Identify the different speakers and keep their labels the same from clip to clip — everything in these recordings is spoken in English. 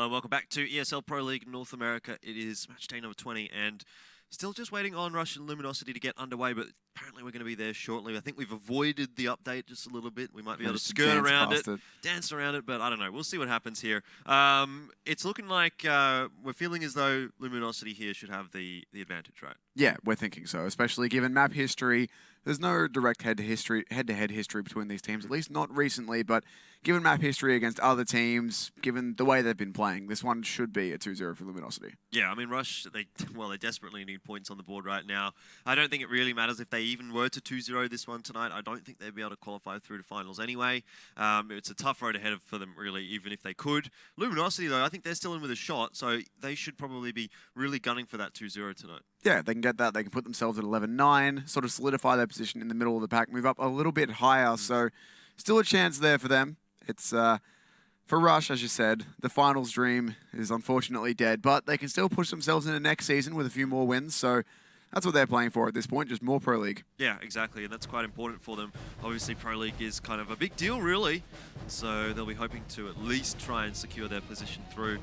Speaker 1: Hello, welcome back to ESL Pro League North America. It is Matchday number 20 and still just waiting on Rush and Luminosity to get underway, but apparently we're going to be there shortly. I think we've avoided the update just a little bit. We might be able to skirt around it, dance around it, but I don't know. We'll see what happens here. It's looking like we're feeling as though Luminosity here should have the advantage, right?
Speaker 2: Yeah, we're thinking so, especially given map history. There's no direct head-to-head history between these teams, at least not recently, but given map history against other teams, given the way they've been playing, this one should be a 2-0 for Luminosity.
Speaker 1: Yeah, I mean, Rush, they desperately need points on the board right now. I don't think it really matters if they even were to 2-0 this one tonight. I don't think they'd be able to qualify through to finals anyway. It's a tough road ahead for them, really, even if they could. Luminosity, though, I think they're still in with a shot, so they should probably be really gunning for that 2-0 tonight.
Speaker 2: Yeah, they can get that. They can put themselves at 11-9, sort of solidify their position in the middle of the pack, move up a little bit higher, so still a chance there for them. It's, for Rush, as you said, the finals dream is unfortunately dead, but they can still push themselves into next season with a few more wins, so that's what they're playing for at this point, just more Pro League.
Speaker 1: Yeah, exactly, and that's quite important for them. Obviously, Pro League is kind of a big deal, really, so they'll be hoping to at least try and secure their position through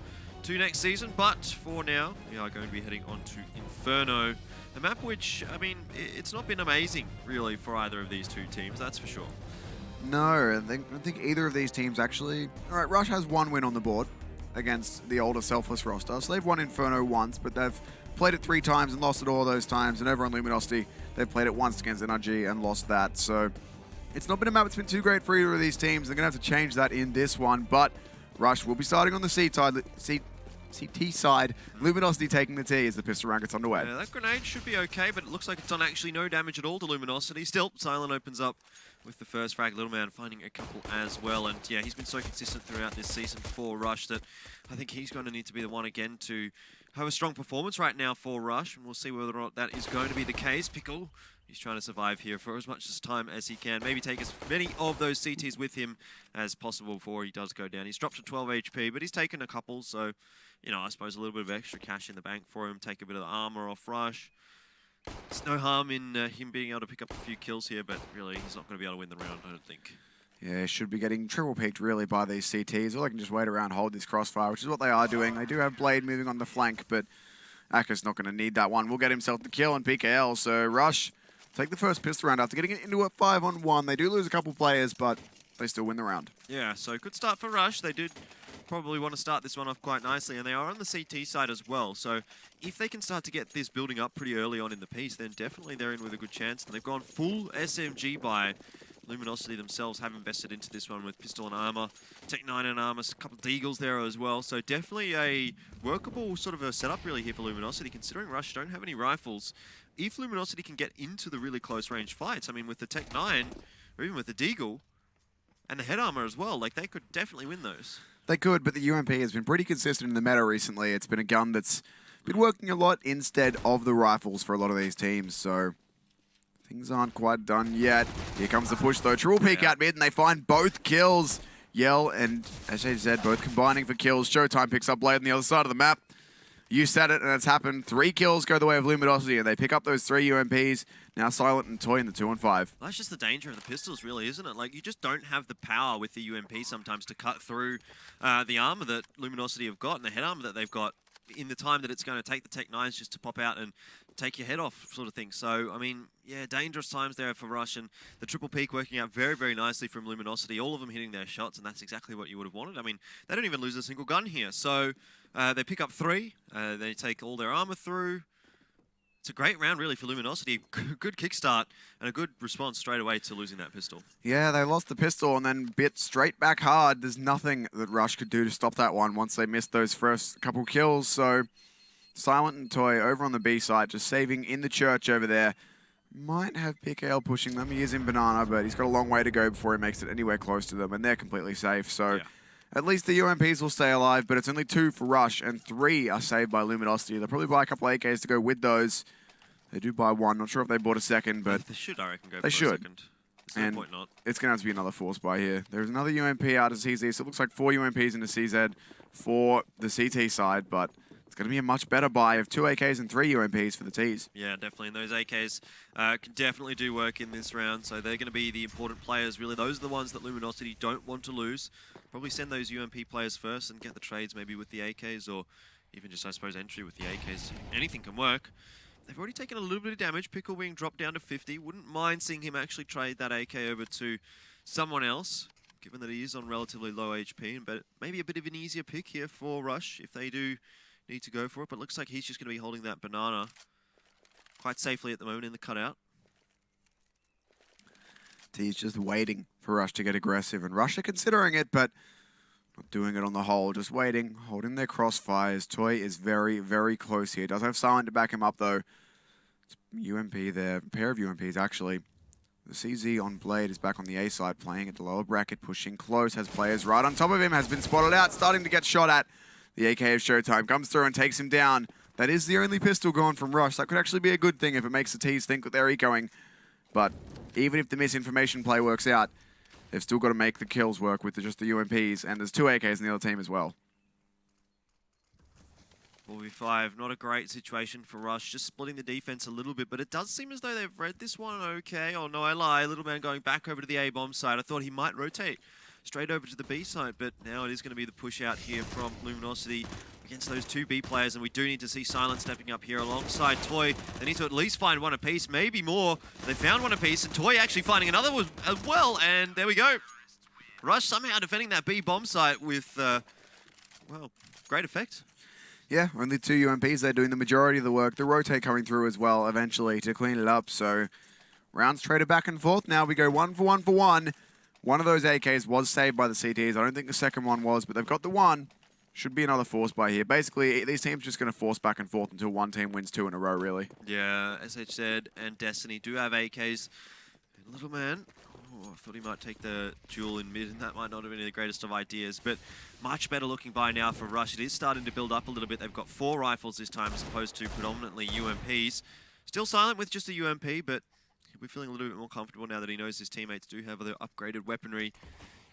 Speaker 1: to next season, but for now, we are going to be heading on to Inferno, a map which, I mean, it's not been amazing, really, for either of these two teams, that's for sure.
Speaker 2: No, I don't think either of these teams actually... Alright, Rush has one win on the board against the older Selfless roster, so they've won Inferno once, but they've played it 3 times and lost it all those times, and over on Luminosity, they've played it once against NRG and lost that, so it's not been a map that's been too great for either of these teams. They're going to have to change that in this one, but Rush will be starting on the CT side. Luminosity taking the T as the pistol round gets underway.
Speaker 1: Yeah, that grenade should be okay, but it looks like it's done actually no damage at all to Luminosity. Still, Silent opens up with the first frag. Little Man finding a couple as well, and yeah, he's been so consistent throughout this season for Rush that I think he's going to need to be the one again to have a strong performance right now for Rush, and we'll see whether or not that is going to be the case. Pickle, he's trying to survive here for as much time as he can. Maybe take as many of those CTs with him as possible before he does go down. He's dropped to 12 HP, but he's taken a couple, so, you know, I suppose a little bit of extra cash in the bank for him. Take a bit of the armor off Rush. There's no harm in him being able to pick up a few kills here, but really, he's not going to be able to win the round, I don't think.
Speaker 2: Yeah, should be getting triple peeked really by these CTs, or they can just wait around, hold this crossfire, which is what they are doing. They do have Blade moving on the flank, but Aka's not going to need that one. Will get himself the kill on PKL, so Rush take the first pistol round after getting it into a 5-on-1. They do lose a couple players, but they still win the round.
Speaker 1: Yeah, so good start for Rush. They did probably want to start this one off quite nicely, and they are on the CT side as well. So if they can start to get this building up pretty early on in the piece, then definitely they're in with a good chance. And they've gone full SMG by Luminosity themselves, have invested into this one with pistol and armor, Tech 9 and armor, a couple of deagles there as well. So definitely a workable sort of a setup really here for Luminosity, considering Rush don't have any rifles. If Luminosity can get into the really close range fights, I mean with the Tech 9, or even with the deagle, and the head armor as well, like they could definitely win those.
Speaker 2: They could, but the UMP has been pretty consistent in the meta recently. It's been a gun that's been working a lot instead of the rifles for a lot of these teams, so things aren't quite done yet. Here comes the push though. Triple peek out mid, and they find both kills. Yell and, as I said, both combining for kills. Showtime picks up Blade on the other side of the map. You said it, and it's happened. 3 kills go the way of Luminosity, and they pick up those 3 UMPs. Now Silent and Toy in the 2-on-5.
Speaker 1: Well, that's just the danger of the pistols, really, isn't it? Like, you just don't have the power with the UMP sometimes to cut through the armor that Luminosity have got and the head armor that they've got in the time that it's going to take the Tech 9s just to pop out and take your head off sort of thing. So, I mean, yeah, dangerous times there for Rush, and the triple peek working out very, very nicely from Luminosity, all of them hitting their shots, and that's exactly what you would have wanted. I mean, they don't even lose a single gun here. So, they pick up 3, they take all their armor through. It's a great round, really, for Luminosity. Good kickstart and a good response straight away to losing that pistol.
Speaker 2: Yeah, they lost the pistol and then bit straight back hard. There's nothing that Rush could do to stop that one once they missed those first couple kills. So Silent and Toy over on the B side, just saving in the church over there. Might have PKL pushing them. He is in Banana, but he's got a long way to go before he makes it anywhere close to them, and they're completely safe. So yeah, at least the UMPs will stay alive, but it's only 2 for Rush, and 3 are saved by Luminosity. They'll probably buy a couple of AKs to go with those. They do buy 1. Not sure if they bought a second, but
Speaker 1: they should, I reckon, go
Speaker 2: for
Speaker 1: a second.
Speaker 2: And
Speaker 1: no point not.
Speaker 2: It's going to have to be another force buy here. There's another UMP out of CZ, so it looks like 4 UMPs into CZ for the CT side, but it's going to be a much better buy of 2 AKs and 3 UMPs for the T's.
Speaker 1: Yeah, definitely. And those AKs can definitely do work in this round. So they're going to be the important players, really. Those are the ones that Luminosity don't want to lose. Probably send those UMP players first and get the trades maybe with the AKs, or even just, I suppose, entry with the AKs. Anything can work. They've already taken a little bit of damage. Pickle being dropped down to 50. Wouldn't mind seeing him actually trade that AK over to someone else, given that he is on relatively low HP. But maybe a bit of an easier pick here for Rush if they do need to go for it. But looks like he's just going to be holding that banana quite safely at the moment in the cutout.
Speaker 2: T's just waiting for Rush to get aggressive. And Rush are considering it, but not doing it on the whole. Just waiting, holding their crossfires. Toy is very, very close here. Does have Silent to back him up, though. It's UMP there. A pair of UMPs, actually. The CZ on Blade is back on the A side, playing at the lower bracket, pushing close, has players right on top of him, has been spotted out, starting to get shot at. The AK of Showtime comes through and takes him down. That is the only pistol gone from Rush. That could actually be a good thing if it makes the T's think that they're ecoing. But even if the misinformation play works out, they've still got to make the kills work with just the UMPs, and there's 2 AKs in the other team as well.
Speaker 1: 4v5, not a great situation for Rush, just splitting the defense a little bit, but it does seem as though they've read this one okay. Oh no, I lie, Little Man going back over to the A-bomb side. I thought he might rotate straight over to the B side, but now it is going to be the push out here from Luminosity against those 2 B players, and we do need to see Silent stepping up here alongside Toy. They need to at least find one apiece, maybe more. They found one apiece, and Toy actually finding another as well, and there we go. Rush somehow defending that B bomb site with, well, great effect.
Speaker 2: Yeah, only 2 UMPs. They're doing the majority of the work. The rotate coming through as well eventually to clean it up. So rounds traded back and forth. Now we go 1 for 1 for 1. One of those AKs was saved by the CTs. I don't think the second one was, but they've got the one. Should be another force buy here. Basically, these teams are just going to force back and forth until one team wins 2 in a row, really.
Speaker 1: Yeah, SHZ and Destiny do have AKs. And Little Man, oh, I thought he might take the duel in mid, and that might not have been the greatest of ideas. But much better looking buy now for Rush. It is starting to build up a little bit. They've got 4 rifles this time as opposed to predominantly UMPs. Still Silent with just a UMP, but he'll be feeling a little bit more comfortable now that he knows his teammates do have other upgraded weaponry.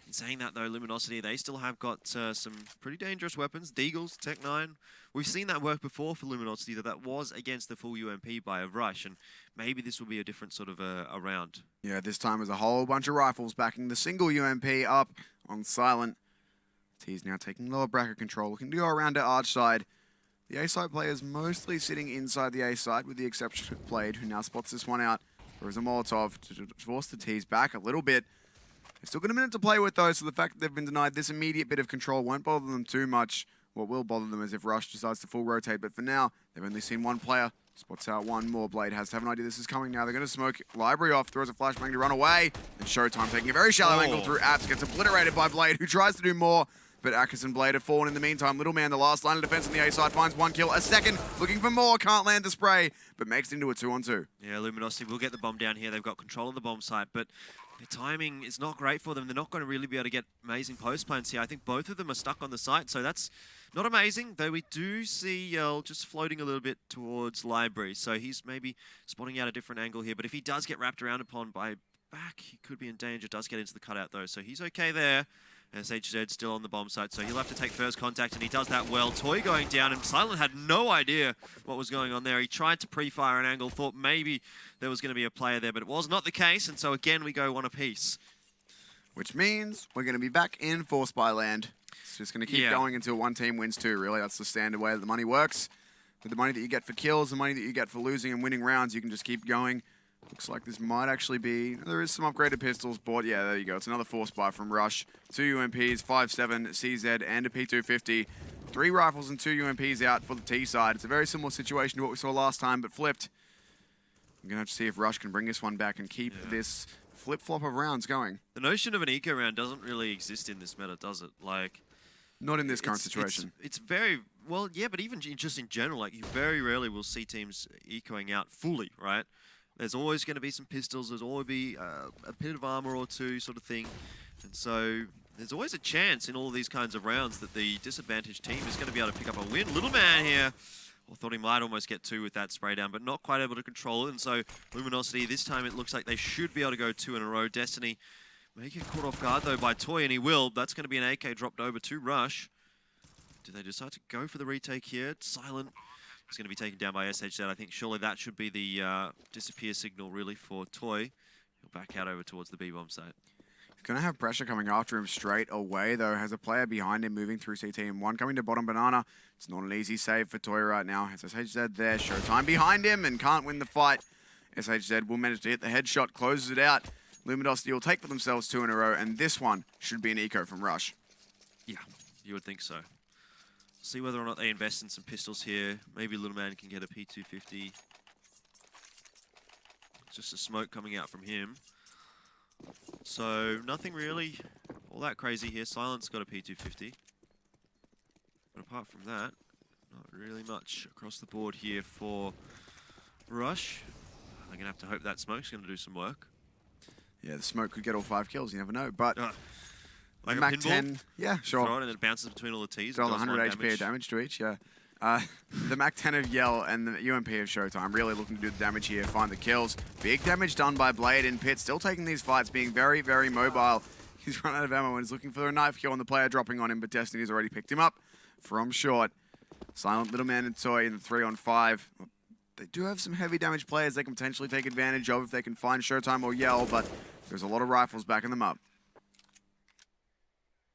Speaker 1: In saying that, though, Luminosity, they still have got some pretty dangerous weapons. Deagles, Tech 9. We've seen that work before for Luminosity, that was against the full UMP buy of Rush, and maybe this will be a different sort of a round. Yeah,
Speaker 2: this time is a whole bunch of rifles backing the single UMP up on Silent. T's now taking lower bracket control, looking to go around to Arch side. The A side players mostly sitting inside the A side, with the exception of Blade, who now spots this one out. Throws a Molotov to force the T's back a little bit. They've still got a minute to play with, though, so the fact that they've been denied this immediate bit of control won't bother them too much. What will bother them is if Rush decides to full rotate, but for now, they've only seen one player. Spots out one more. Blade has to have an idea this is coming now. They're going to smoke Library off, throws a flashbang to run away, and Showtime taking a very shallow angle through Apps, gets obliterated by Blade, who tries to do more, but Akis and Blade have fallen in the meantime. Little Man, the last line of defense on the A side, finds 1 kill, a second, looking for more, can't land the spray, but makes it into a 2-on-2.
Speaker 1: Yeah, Luminosity will get the bomb down here. They've got control of the bomb site, but the timing is not great for them. They're not going to really be able to get amazing post plants here. I think both of them are stuck on the site, so that's not amazing, though we do see Yell just floating a little bit towards Library, so he's maybe spotting out a different angle here, but if he does get wrapped around upon by back, he could be in danger. Does get into the cutout, though, so he's okay there. SHZ still on the bomb site, so he'll have to take first contact, and he does that well. Toy going down, and Silent had no idea what was going on there. He tried to pre-fire an angle, thought maybe there was going to be a player there, but it was not the case, and so again we go 1 apiece.
Speaker 2: Which means we're going to be back in Force Buy land. It's just going to keep going until one team wins 2, really. That's the standard way that the money works. With the money that you get for kills, the money that you get for losing and winning rounds, you can just keep going. Looks like this might actually be... There is some upgraded pistols bought. Yeah, there you go. It's another force buy from Rush. 2 UMPs, 5.7, CZ, and a P250. 3 rifles and 2 UMPs out for the T side. It's a very similar situation to what we saw last time, but flipped. I'm going to have to see if Rush can bring this one back and keep this flip-flop of rounds going.
Speaker 1: The notion of an eco round doesn't really exist in this meta, does it? Like...
Speaker 2: Not in this current situation.
Speaker 1: It's very... Well, yeah, but even just in general, like, you very rarely will see teams ecoing out fully, right? There's always going to be some pistols, there's always be a bit of armor or 2 sort of thing. And so there's always a chance in all of these kinds of rounds that the disadvantaged team is going to be able to pick up a win. Little Man here, I thought he might almost get 2 with that spray down, but not quite able to control it. And so Luminosity, this time it looks like they should be able to go 2 in a row. Destiny may get caught off guard though by Toy, and he will. That's going to be an AK dropped over to Rush. Do they decide to go for the retake here? Silent is going to be taken down by SHZ. I think surely that should be the disappear signal, really, for Toy. He'll back out over towards the B-bomb site.
Speaker 2: Going to have pressure coming after him straight away, though. Has a player behind him moving through CT and one coming to bottom banana. It's not an easy save for Toy right now. Has SHZ there. Showtime behind him and can't win the fight. SHZ will manage to hit the headshot, closes it out. Luminosity will take for themselves 2 in a row, and this one should be an eco from Rush.
Speaker 1: Yeah, you would think so. See whether or not they invest in some pistols here. Maybe Little Man can get a P250. Just a smoke coming out from him. So nothing really all that crazy here. Silent's got a P250. But apart from that, not really much across the board here for Rush. I'm going to have to hope that smoke's going to do some work.
Speaker 2: Yeah, the smoke could get all 5 kills, you never know. But
Speaker 1: like
Speaker 2: the
Speaker 1: a
Speaker 2: Mac
Speaker 1: pinball,
Speaker 2: 10, yeah, sure.
Speaker 1: Throw it and it bounces between all the T's.
Speaker 2: Got 100 HP of damage to each, yeah. The Mac 10 of Yell and the UMP of Showtime really looking to do the damage here, find the kills. Big damage done by Blade in pit, still taking these fights, being very, very mobile. He's run out of ammo and is looking for a knife kill, and the player dropping on him, but Destiny's already picked him up from short. Silent, Little Man, and Toy in the 3-on-5. They do have some heavy damage players they can potentially take advantage of if they can find Showtime or Yell, but there's a lot of rifles backing them up.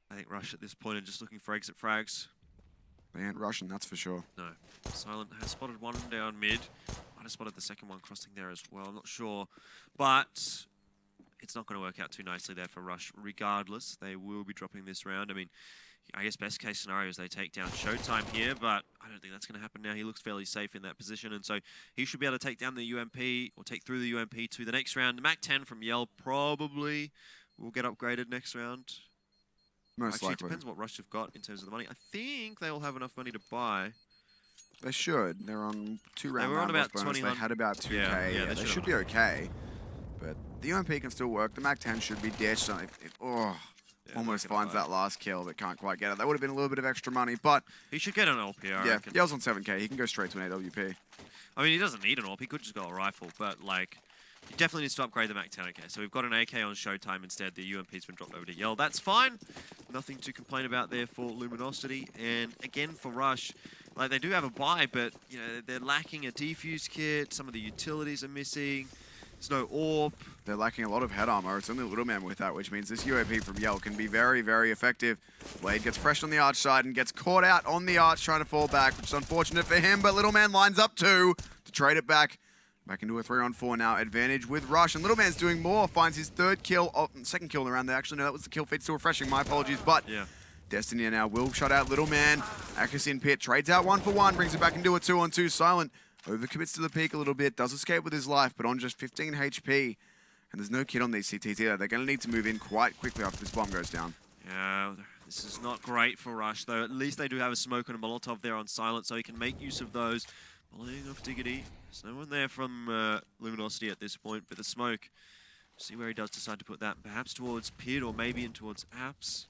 Speaker 1: I think Rush at this point are just looking for exit frags.
Speaker 2: They ain't rushing, that's for sure.
Speaker 1: No. Silent has spotted one down mid. Might have spotted the second one crossing there as well. I'm not sure. But it's not going to work out too nicely there for Rush. Regardless, they will be dropping this round. I mean, I guess best case scenario is they take down Showtime here, but I don't think that's going to happen now. He looks fairly safe in that position, and so he should be able to take down the UMP or take through the UMP to the next round. The Mac 10 from Yell probably will get upgraded next round.
Speaker 2: Most likely.
Speaker 1: It depends what Rush have got in terms of the money. I think they'll have enough money to buy.
Speaker 2: They should. They're on 2 round.
Speaker 1: They were on about
Speaker 2: 20. They had about 2k.
Speaker 1: Yeah,
Speaker 2: they should be okay. But the UMP can still work. The Mac 10 should be ditched. Almost finds that last kill, but can't quite get it. That would have been a little bit of extra money, but
Speaker 1: he should get an LP, I reckon.
Speaker 2: Yell's on 7k. He can go straight to an AWP.
Speaker 1: I mean, he doesn't need an AWP. He could just go a rifle, but like, he definitely needs to upgrade the Mac 10. Okay, so we've got an AK on Showtime instead. The UMP's been dropped over to Yell. That's fine. Nothing to complain about there for Luminosity. And again, for Rush, like, they do have a buy, but you know, they're lacking a defuse kit. Some of the utilities are missing. There's no AWP.
Speaker 2: They're lacking a lot of head armor. It's only Little Man with that, which means this UAP from Yell can be very, very effective. Blade gets pressed on the arch side and gets caught out on the arch trying to fall back, which is unfortunate for him, but Little Man lines up to trade it back. Back into a 3-on-4 now. Advantage with Rush, and Little Man's doing more. Finds his second kill in the round there. Actually, no, that was the kill feed. Still refreshing. My apologies, but
Speaker 1: yeah.
Speaker 2: Destiny now will shut out Little Man. Akis in pit, trades out 1 for 1, brings it back into a 2-on-2. Silent overcommits to the peak a little bit, does escape with his life, but on just 15 HP. And there's no kit on these CTs either. They're going to need to move in quite quickly after this bomb goes down.
Speaker 1: Yeah, this is not great for Rush, though. At least they do have a smoke and a Molotov there on Silent, so he can make use of those. Volleying off Diggity. There's no one there from Luminosity at this point, but the smoke. See where he does decide to put that. Perhaps towards Pit or maybe in towards Apps.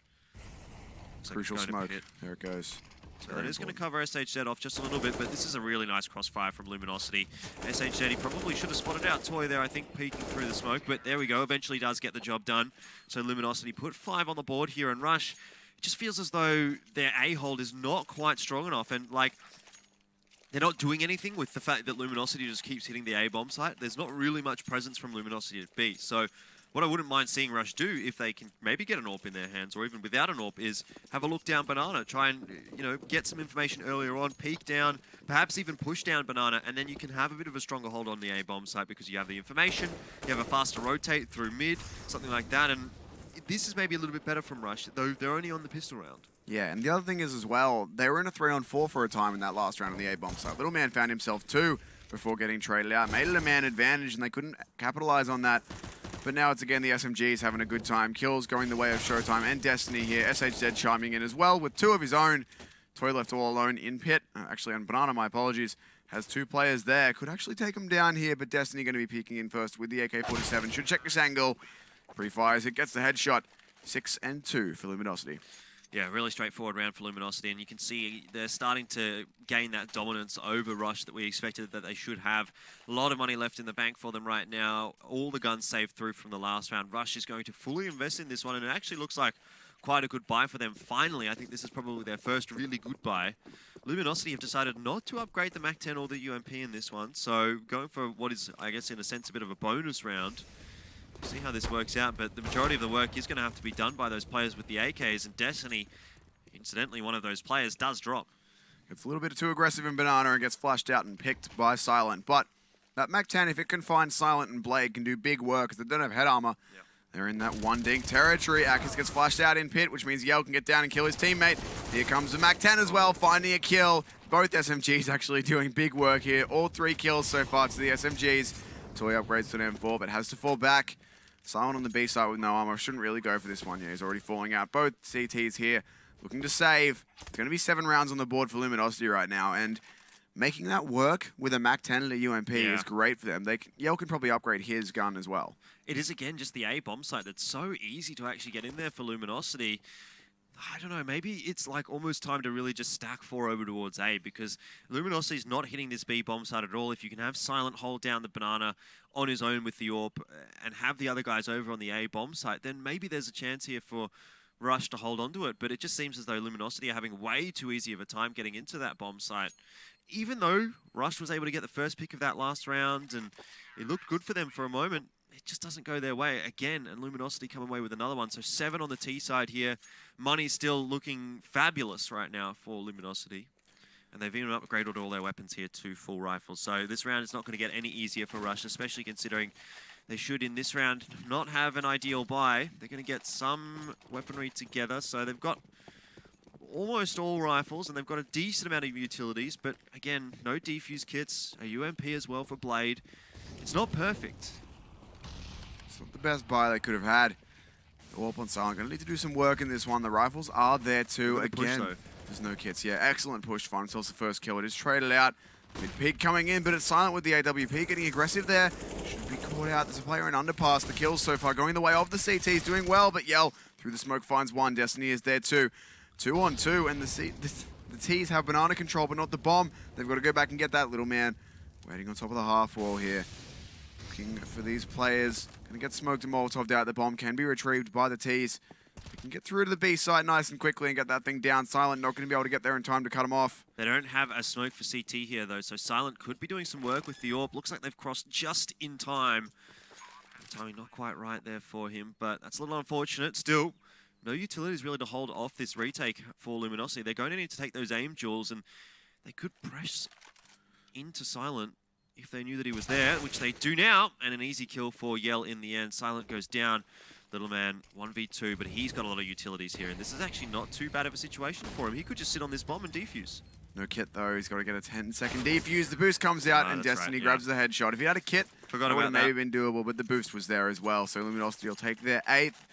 Speaker 2: Crucial smoke. There it goes.
Speaker 1: So that is going to cover SHZ off just a little bit, but this is a really nice crossfire from Luminosity. SHZ, he probably should have spotted out Toy there, I think, peeking through the smoke, but there we go. Eventually does get the job done. So Luminosity put 5 on the board here, and Rush, it just feels as though their A-hold is not quite strong enough, and like, they're not doing anything with the fact that Luminosity just keeps hitting the A-bomb site. There's not really much presence from Luminosity at B. So what I wouldn't mind seeing Rush do, if they can maybe get an AWP in their hands, or even without an AWP, is have a look down Banana. Try and, you know, get some information earlier on, peek down, perhaps even push down Banana, and then you can have a bit of a stronger hold on the A-bomb site because you have the information, you have a faster rotate through mid, something like that. And this is maybe a little bit better from Rush, though they're only on the pistol round.
Speaker 2: Yeah, and the other thing is as well, they were in a 3-on-4 for a time in that last round on the A-bomb side. Little Man found himself 2 before getting traded out. Made it a man advantage, and they couldn't capitalize on that. But now it's again the SMGs having a good time. Kills going the way of Showtime and Destiny here. SHZ chiming in as well with 2 of his own. Toy left all alone in pit. Actually on Banana, my apologies. Has 2 players there. Could actually take him down here, but Destiny going to be peeking in first with the AK-47. Should check this angle. Pre-fires it, gets the headshot. 6 and 2 for Luminosity.
Speaker 1: Yeah, really straightforward round for Luminosity, and you can see they're starting to gain that dominance over Rush that we expected that they should have. A lot of money left in the bank for them right now. All the guns saved through from the last round. Rush is going to fully invest in this one, and it actually looks like quite a good buy for them. Finally, I think this is probably their first really good buy. Luminosity have decided not to upgrade the MAC-10 or the UMP in this one, so going for what is, I guess, in a sense, a bit of a bonus round. See how this works out, but the majority of the work is going to have to be done by those players with the AKs, and Destiny, incidentally, one of those players, does drop.
Speaker 2: It's a little bit too aggressive in Banana and gets flashed out and picked by Silent, but that MAC-10, if it can find Silent and Blade, can do big work, because they don't have head armor.
Speaker 1: Yep.
Speaker 2: They're in that one dink territory. Akis gets flashed out in pit, which means Yell can get down and kill his teammate. Here comes the MAC-10 as well, finding a kill. Both SMGs actually doing big work here. All 3 kills so far to the SMGs. Toy upgrades to an M4, but has to fall back. Silent on the B side with no armor. Shouldn't really go for this one. Yeah, he's already falling out. Both CTs here looking to save. It's going to be 7 rounds on the board for Luminosity right now, and making that work with a MAC-10 and a UMP is great for them. Yell can probably upgrade his gun as well.
Speaker 1: It is, again, just the A bomb site that's so easy to actually get in there for Luminosity. I don't know, maybe it's like almost time to really just stack 4 over towards A, because Luminosity's not hitting this B bomb site at all. If you can have Silent hold down the Banana on his own with the AWP and have the other guys over on the A bomb site, then maybe there's a chance here for Rush to hold onto it. But it just seems as though Luminosity are having way too easy of a time getting into that bomb site. Even though Rush was able to get the first pick of that last round and it looked good for them for a moment, it just doesn't go their way again, and Luminosity come away with another one. So 7 on the T side here. Money's still looking fabulous right now for Luminosity. And they've even upgraded all their weapons here to full rifles. So this round is not going to get any easier for Rush, especially considering they should, in this round, not have an ideal buy. They're going to get some weaponry together. So they've got almost all rifles, and they've got a decent amount of utilities. But again, no defuse kits, a UMP as well for Blade. It's not perfect.
Speaker 2: It's not the best buy they could have had. The Warp on Silent going to need to do some work in this one. The rifles are there too. Again, there's no kits. Yeah, excellent push. Finds himself the first kill. It is traded out. Mid-peak coming in, but it's Silent with the AWP getting aggressive there. Should be caught out. There's a player in underpass. The kills so far going the way of the CTs, doing well, but Yell through the smoke finds one. Destiny is there too. 2 on 2, and the T's have Banana control, but not the bomb. They've got to go back and get that little man. Waiting on top of the half wall here. Looking for these players. Going to get smoked and Molotov'd out. The bomb can be retrieved by the T's. They can get through to the B site nice and quickly and get that thing down. Silent not going to be able to get there in time to cut him off.
Speaker 1: They don't have a smoke for CT here, though, so Silent could be doing some work with the AWP. Looks like they've crossed just in time. Timing not quite right there for him, but that's a little unfortunate. Still, no utilities really to hold off this retake for Luminosity. They're going to need to take those aim jewels, and they could press into Silent if they knew that he was there, which they do now, and an easy kill for Yell in the end. Silent goes down. Little man, 1v2, but he's got a lot of utilities here, and this is actually not too bad of a situation for him. He could just sit on this bomb and defuse.
Speaker 2: No kit, though. He's got to get a 10-second defuse. The boost comes out, and Destiny grabs the headshot. If he had a kit, it would have maybe been doable, but the boost was there as well, so Luminosity will take their 8th.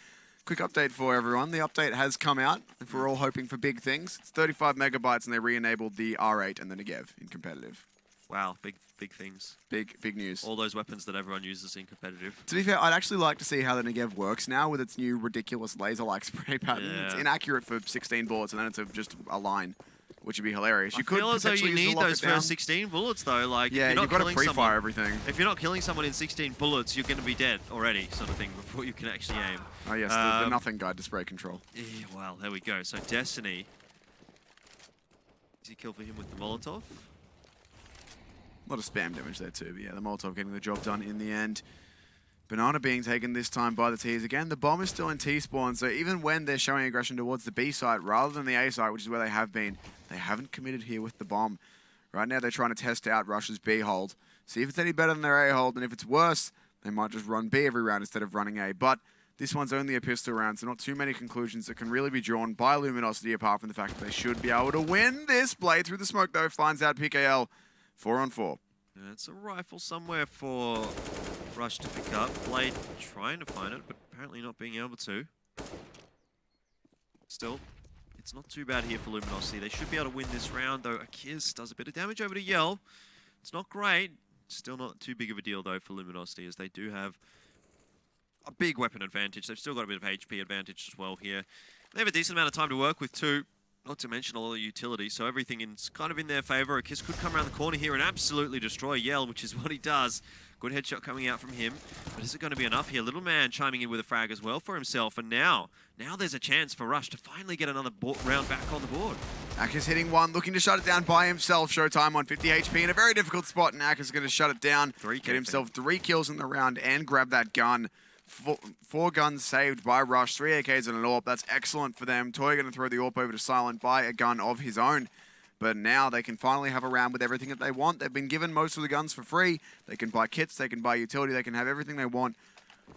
Speaker 2: Quick update for everyone. The update has come out, if we're all hoping for big things. It's 35 megabytes, and they re-enabled the R8 and the Negev in competitive.
Speaker 1: Wow, big things.
Speaker 2: Big news.
Speaker 1: All those weapons that everyone uses in competitive.
Speaker 2: To be fair, I'd actually like to see how the Negev works now with its new ridiculous laser-like spray pattern. Yeah. It's inaccurate for 16 bullets, and then it's just a line, which would be hilarious.
Speaker 1: I feel as though you need those first 16 bullets, though. Like,
Speaker 2: yeah, you've got to pre-fire everything.
Speaker 1: If you're not killing someone in 16 bullets, you're going to be dead already, sort of thing, before you can actually aim.
Speaker 2: Oh yes, the nothing guide to spray control.
Speaker 1: Yeah, well, there we go. So Destiny. Easy kill for him with the Molotov.
Speaker 2: A lot of spam damage there too, but yeah, the Molotov getting the job done in the end. Banana being taken this time by the T's. Again, the bomb is still in T-spawn, so even when they're showing aggression towards the B site rather than the A site, which is where they have been, they haven't committed here with the bomb. Right now they're trying to test out Rush's B hold, see if it's any better than their A hold, and if it's worse, they might just run B every round instead of running A. But this one's only a pistol round, so not too many conclusions that can really be drawn by Luminosity apart from the fact that they should be able to win this. Blade through the smoke though, finds out PKL. 4 on 4.
Speaker 1: Yeah, it's a rifle somewhere for Rush to pick up. Blade trying to find it, but apparently not being able to. Still, it's not too bad here for Luminosity. They should be able to win this round, though. Akiz does a bit of damage over to Yell. It's not great. Still not too big of a deal, though, for Luminosity, as they do have a big weapon advantage. They've still got a bit of HP advantage as well here. They have a decent amount of time to work with, too. Not to mention all the utility, so everything is kind of in their favor. A Kiss could come around the corner here and absolutely destroy Yell, which is what he does. Good headshot coming out from him, but is it going to be enough here? Little man chiming in with a frag as well for himself, and now there's a chance for Rush to finally get another round back on the board.
Speaker 2: Akers hitting one, looking to shut it down by himself. Showtime on 50 HP in a very difficult spot, and Akers is going to shut it down, get himself 3 kills in the round, and grab that gun. 4 guns saved by Rush, 3 AKs and an AWP. That's excellent for them. Toy going to throw the AWP over to Silent by a gun of his own. But now they can finally have a round with everything that they want. They've been given most of the guns for free. They can buy kits, they can buy utility, they can have everything they want.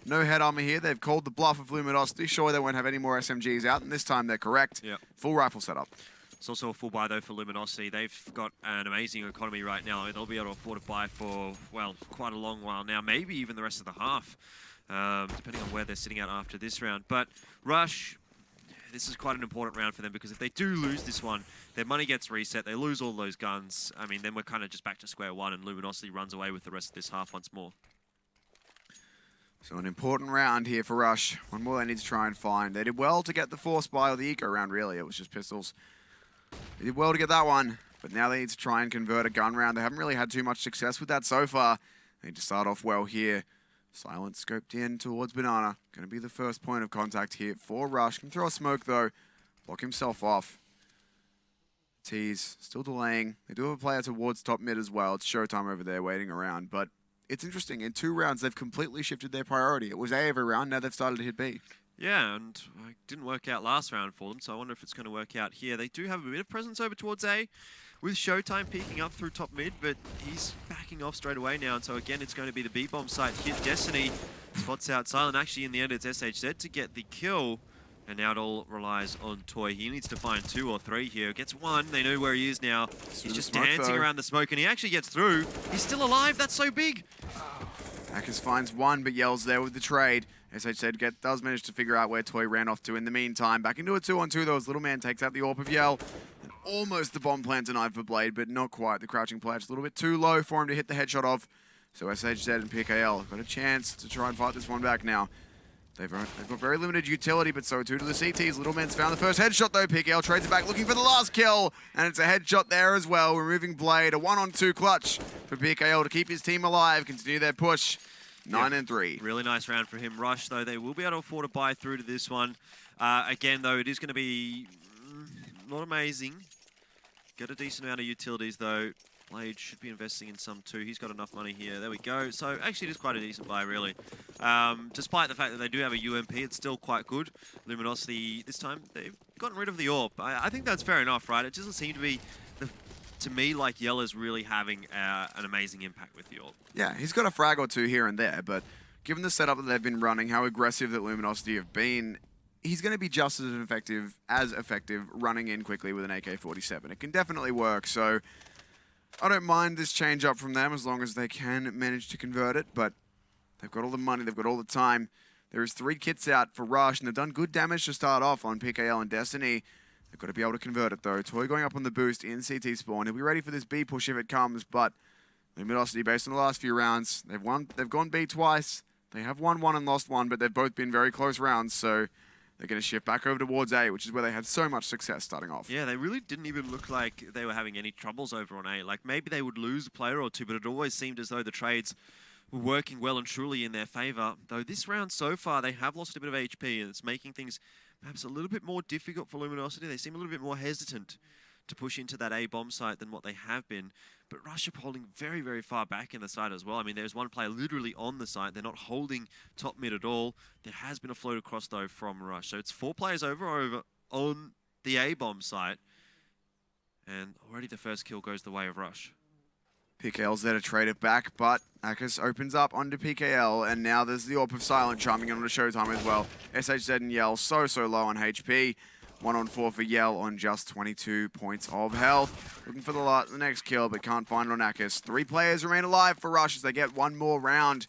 Speaker 2: No head armor here. They've called the bluff of Luminosity. Sure, they won't have any more SMGs out, and this time they're correct.
Speaker 1: Yep.
Speaker 2: Full rifle setup.
Speaker 1: It's also a full buy, though, for Luminosity. They've got an amazing economy right now. They'll be able to afford to buy for, well, quite a long while now, maybe even the rest of the half, depending on where they're sitting at after this round. But Rush, this is quite an important round for them, because if they do lose this one, their money gets reset, they lose all those guns. I mean, then we're kind of just back to square one, and Luminosity runs away with the rest of this half once more.
Speaker 2: So an important round here for Rush. One more they need to try and find. They did well to get the force buy, or the eco round, really. It was just pistols. They did well to get that one, but now they need to try and convert a gun round. They haven't really had too much success with that so far. They need to start off well here. Silent scoped in towards Banana. Going to be the first point of contact here for Rush. Can throw a smoke, though. Block himself off. Tease still delaying. They do have a player towards top mid as well. It's Showtime over there waiting around, but it's interesting. In 2 rounds, they've completely shifted their priority. It was A every round. Now they've started to hit B.
Speaker 1: Yeah, and it didn't work out last round for them, so I wonder if it's going to work out here. They do have a bit of presence over towards A, with Showtime peeking up through top mid, but he's backing off straight away now, and so again, it's going to be the B-bomb site hit. Destiny spots out Silent. Actually, in the end, it's SHZ to get the kill, and now it all relies on Toy. He needs to find 2 or 3 here. Gets 1. They know where he is now. He's just dancing around the smoke, and he actually gets through. He's still alive. That's so big.
Speaker 2: Akers finds 1, but Yell's there with the trade. SHZ does manage to figure out where Toy ran off to in the meantime. Back into a 2-on-2, though, as Little Man takes out the AWP of Yell. And almost the bomb plant denied for Blade, but not quite. The crouching play just a little bit too low for him to hit the headshot of. So SHZ and PKL have got a chance to try and fight this one back now. They've got very limited utility, but so too do the CTs. Little Man's found the first headshot, though. PKL trades it back, looking for the last kill. And it's a headshot there as well, removing Blade. A 1-on-2 clutch for PKL to keep his team alive, continue their push. 9-3.
Speaker 1: Really nice round for him. Rush, though, they will be able to afford to buy through to this one. Again, though, it is going to be not amazing. Get a decent amount of utilities, though. Blade should be investing in some too. He's got enough money here. There we go. So actually it is quite a decent buy, really. Despite the fact that they do have a UMP, it's still quite good. Luminosity, this time, they've gotten rid of the AWP. I think that's fair enough, right? It doesn't seem to be, to me, like Yella's really having an amazing impact with the AWP.
Speaker 2: Yeah, he's got a frag or 2 here and there, but given the setup that they've been running, how aggressive that Luminosity have been, he's going to be just as effective running in quickly with an AK-47. It can definitely work, so I don't mind this change up from them as long as they can manage to convert it, but they've got all the money, they've got all the time. There is 3 kits out for Rush, and they've done good damage to start off on PKL and Destiny. They've got to be able to convert it, though. Toy going up on the boost in CT spawn. He'll be ready for this B push if it comes, but Luminosity, based on the last few rounds, they've gone B twice. They have won 1 and lost 1, but they've both been very close rounds, so they're going to shift back over towards A, which is where they had so much success starting off.
Speaker 1: Yeah, they really didn't even look like they were having any troubles over on A. Like, maybe they would lose a player or 2, but it always seemed as though the trades were working well and truly in their favor. Though this round so far, they have lost a bit of HP, and it's making things perhaps a little bit more difficult for Luminosity. They seem a little bit more hesitant to push into that A bomb site than what they have been. But Rush are holding very, very far back in the site as well. I mean, there's one player literally on the site. They're not holding top mid at all. There has been a float across, though, from Rush. So it's 4 players over on the A bomb site. And already the first kill goes the way of Rush.
Speaker 2: PKL's there to trade it back, but Akers opens up onto PKL, and now there's the AWP of Silent chiming in onto Showtime as well. SHZ and Yell so low on HP. 1-on-4 for Yell on just 22 points of health. Looking for the next kill, but can't find it on Akers. 3 players remain alive for Rush as they get 1 more round.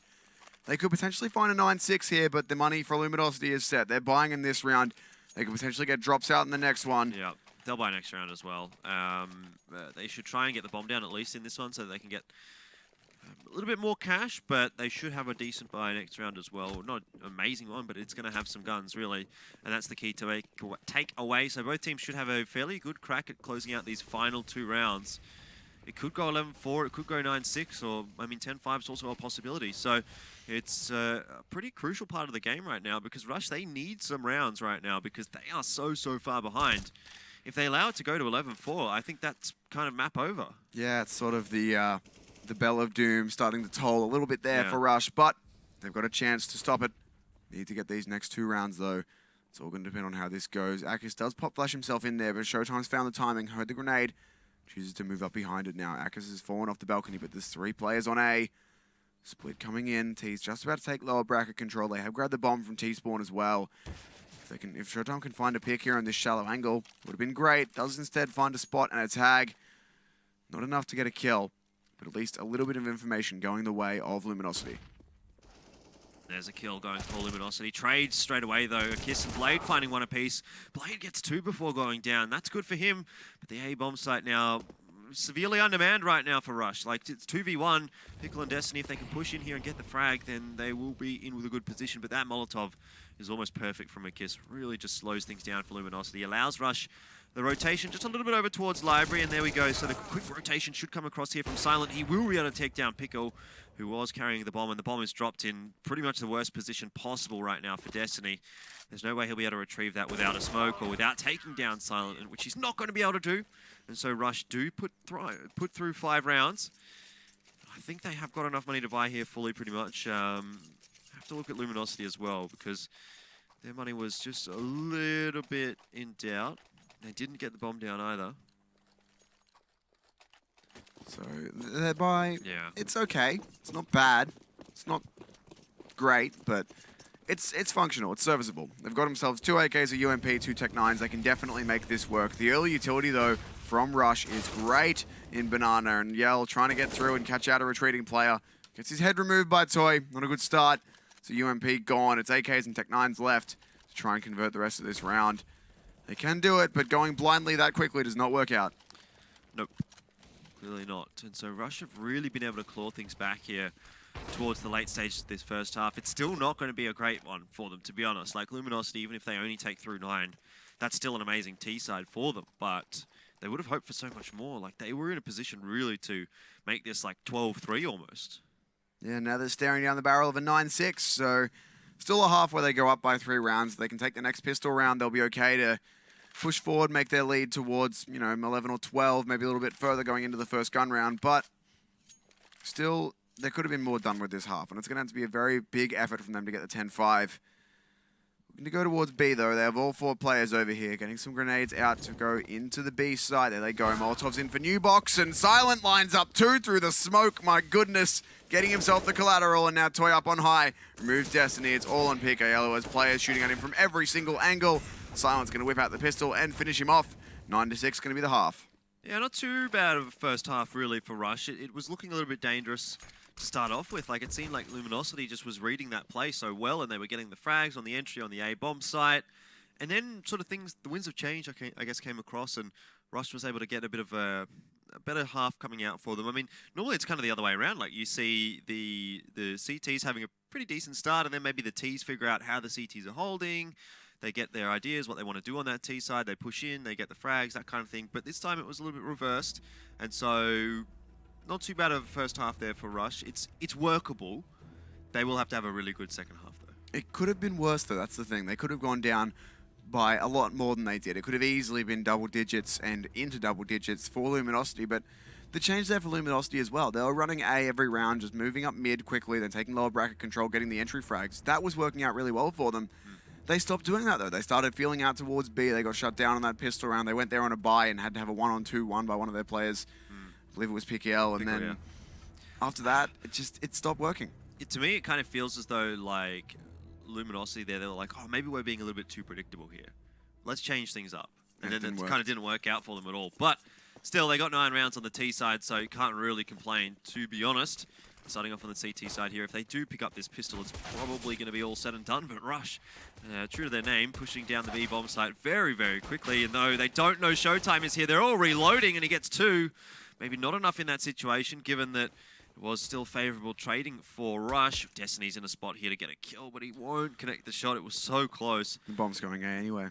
Speaker 2: They could potentially find a 9-6 here, but the money for Luminosity is set. They're buying in this round. They could potentially get drops out in the next one.
Speaker 1: Yeah, they'll buy next round as well. They should try and get the bomb down at least in this one so that they can get A little bit more cash, but they should have a decent buy next round as well. Not an amazing one, but it's going to have some guns, really. And that's the key to take away. So both teams should have a fairly good crack at closing out these final 2 rounds. It could go 11-4, it could go 9-6, or, I mean, 10-5 is also a possibility. So it's a pretty crucial part of the game right now, because Rush, they need some rounds right now, because they are so far behind. If they allow it to go to 11-4, I think that's kind of map over.
Speaker 2: Yeah, it's sort of the bell of doom starting to toll a little bit there for Rush, but they've got a chance to stop it. Need to get these next 2 rounds, though. It's all going to depend on how this goes. Akis does pop flash himself in there, but Showtime's found the timing, heard the grenade, chooses to move up behind it now. Akis has fallen off the balcony, but there's 3 players on A. Split coming in. T's just about to take lower bracket control. They have grabbed the bomb from T-Spawn as well. If Showtime can find a pick here on this shallow angle, would have been great. Does instead find a spot and a tag. Not enough to get a kill, but at least a little bit of information going the way of Luminosity.
Speaker 1: There's a kill going for Luminosity. Trades straight away, though. Kiss and Blade finding 1 apiece. Blade gets 2 before going down. That's good for him. But the A-bomb site now severely undermanned right now for Rush. Like, it's 2v1. Pickle and Destiny, if they can push in here and get the frag, then they will be in with a good position. But that Molotov is almost perfect from a Kiss. Really just slows things down for Luminosity. Allows Rush the rotation just a little bit over towards Library, and there we go. So the quick rotation should come across here from Silent. He will be able to take down Pickle, who was carrying the bomb, and the bomb is dropped in pretty much the worst position possible right now for Destiny. There's no way he'll be able to retrieve that without a smoke or without taking down Silent, which he's not going to be able to do. And so Rush do put through 5 rounds. I think they have got enough money to buy here fully, pretty much. Have to look at Luminosity as well, because their money was just a little bit in doubt. They didn't get the bomb down either.
Speaker 2: So their buy, it's okay. It's not bad. It's not great, but it's functional. It's serviceable. They've got themselves 2 AKs, a UMP, 2 Tech 9s. They can definitely make this work. The early utility, though, from Rush is great in Banana, and Yell trying to get through and catch out a retreating player. Gets his head removed by Toy. Not a good start. So UMP gone. It's AKs and Tech 9s left to try and convert the rest of this round. They can do it, but going blindly that quickly does not work out.
Speaker 1: Nope. Clearly not. And so Rush have really been able to claw things back here towards the late stages of this first half. It's still not going to be a great one for them, to be honest. Like Luminosity, even if they only take through 9, that's still an amazing T-side for them. But they would have hoped for so much more. Like, they were in a position really to make this like 12-3 almost.
Speaker 2: Yeah, now they're staring down the barrel of a 9-6, so still a half where they go up by 3 rounds. If they can take the next pistol round, they'll be okay to push forward, make their lead towards, 11 or 12, maybe a little bit further going into the first gun round. But still, there could have been more done with this half, and it's going to have to be a very big effort from them to get the 10-5. Looking to go towards B, though. They have all 4 players over here, getting some grenades out to go into the B side. There they go. Molotov's in for new box, and Silent lines up 2 through the smoke. My goodness. Getting himself the collateral, and now Toy up on high. Removes Destiny. It's all on PKL as players shooting at him from every single angle. Silent's going to whip out the pistol and finish him off. 9-6 going to be the half.
Speaker 1: Yeah, not too bad of a first half, really, for Rush. It was looking a little bit dangerous to start off with. Like, it seemed like Luminosity just was reading that play so well, and they were getting the frags on the entry on the A-bomb site. And then sort of things, the winds of change, I guess, came across, and Rush was able to get a bit of a better half coming out for them. I mean, normally it's kind of the other way around. Like, you see the CTs having a pretty decent start, and then maybe the Ts figure out how the CTs are holding. They get their ideas, what they want to do on that T side. They push in, they get the frags, that kind of thing. But this time it was a little bit reversed. And so, not too bad of a first half there for Rush. It's workable. They will have to have a really good second half, though.
Speaker 2: It could have been worse, though. That's the thing. They could have gone down by a lot more than they did. It could have easily been double digits and into double digits for Luminosity. But the change there for Luminosity as well. They were running A every round, just moving up mid quickly, then taking lower bracket control, getting the entry frags. That was working out really well for them. They stopped doing that, though. They started feeling out towards B. They got shut down on that pistol round. They went there on a buy and had to have a 1-on-2 won by one of their players. I believe it was PKL. And then after that, it stopped working.
Speaker 1: To me, it kind of feels as though, like, Luminosity there, they were like, oh, maybe we're being a little bit too predictable here. Let's change things up. And then it kind of didn't work out for them at all. But still, they got 9 rounds on the T side, so you can't really complain, to be honest. Starting off on the CT side here, if they do pick up this pistol, it's probably going to be all said and done. But Rush, true to their name, pushing down the B-bomb site very, very quickly. And though they don't know Showtime is here, they're all reloading, and he gets 2. Maybe not enough in that situation, given that It was still favorable trading for Rush. Destiny's in a spot here to get a kill, but he won't connect the shot. It was so close.
Speaker 2: The bomb's going A anyway.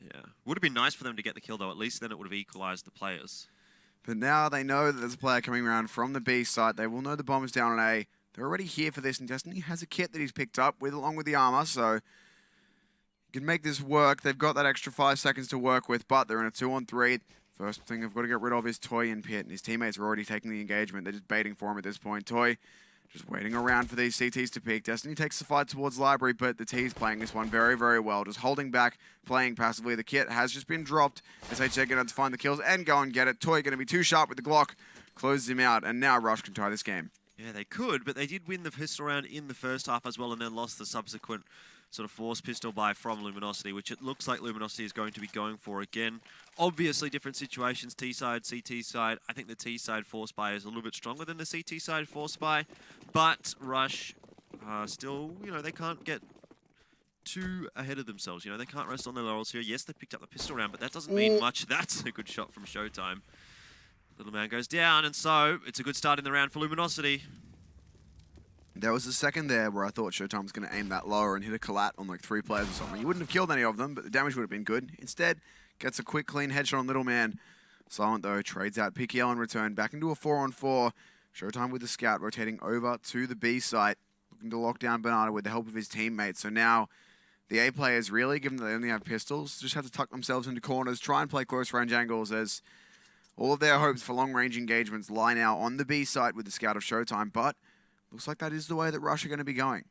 Speaker 1: Yeah. Would have been nice for them to get the kill, though. At least then it would have equalized the players.
Speaker 2: But now they know that there's a player coming around from the B site. They will know the bomb's down on A. They're already here for this, and Destiny has a kit that he's picked up with along with the armor, so you can make this work. They've got that extra 5 seconds to work with, but they're in a 2-on-3. First thing they've got to get rid of is Toy and Pit, and his teammates are already taking the engagement. They're just baiting for him at this point. Toy just waiting around for these CTs to peak. Destiny takes the fight towards Library, but the T's playing this one very, very well. Just holding back, playing passively. The kit has just been dropped. SH going to find the kills and go and get it. Toy going to be too sharp with the Glock. Closes him out, and now Rush can tie this game.
Speaker 1: Yeah, they could, but they did win the pistol round in the first half as well, and then lost the subsequent sort of forced pistol buy from Luminosity, which it looks like Luminosity is going to be going for again. Obviously, different situations, T-side, CT side. I think the T-side force buy is a little bit stronger than the CT side force buy, but Rush still, you know, they can't get too ahead of themselves. You know, they can't rest on their laurels here. Yes, they picked up the pistol round, but that doesn't mean much. That's a good shot from Showtime. Little man goes down, and so it's a good start in the round for Luminosity.
Speaker 2: There was a second there where I thought Showtime was going to aim that lower and hit a collat on like 3 players or something. You wouldn't have killed any of them, but the damage would have been good. Instead, gets a quick, clean headshot on Little Man. Silent, though, trades out PKL in return, back into a 4-on-4. Showtime with the scout, rotating over to the B site, looking to lock down Banana with the help of his teammates. So now, the A players really, given that they only have pistols, just have to tuck themselves into corners, try and play close range angles as all of their hopes for long-range engagements lie now on the B site with the scout of Showtime, but looks like that is the way that Rush are going to be going.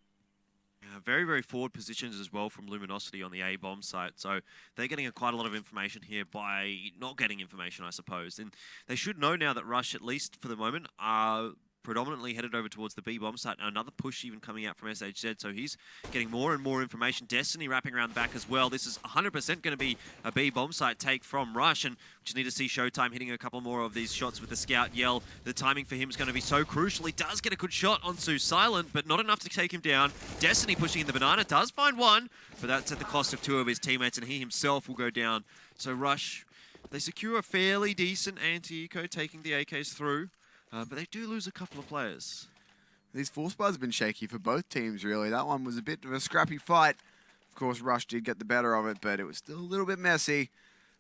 Speaker 1: Yeah, very, very forward positions as well from Luminosity on the A bomb site. So they're getting quite a lot of information here by not getting information, I suppose. And they should know now that Rush, at least for the moment, are predominantly headed over towards the B bomb site. Another push even coming out from SHZ, so he's getting more and more information. Destiny wrapping around the back as well. This is 100% going to be a B bomb site take from Rush, and we just need to see Showtime hitting a couple more of these shots with the scout yell. The timing for him is going to be so crucial. He does get a good shot onto Silent, but not enough to take him down. Destiny pushing in the Banana, does find one, but that's at the cost of 2 of his teammates, and he himself will go down. So Rush, they secure a fairly decent anti-eco, taking the AKs through. But they do lose a couple of players.
Speaker 2: These force bars have been shaky for both teams, really. That one was a bit of a scrappy fight. Of course, Rush did get the better of it, but it was still a little bit messy.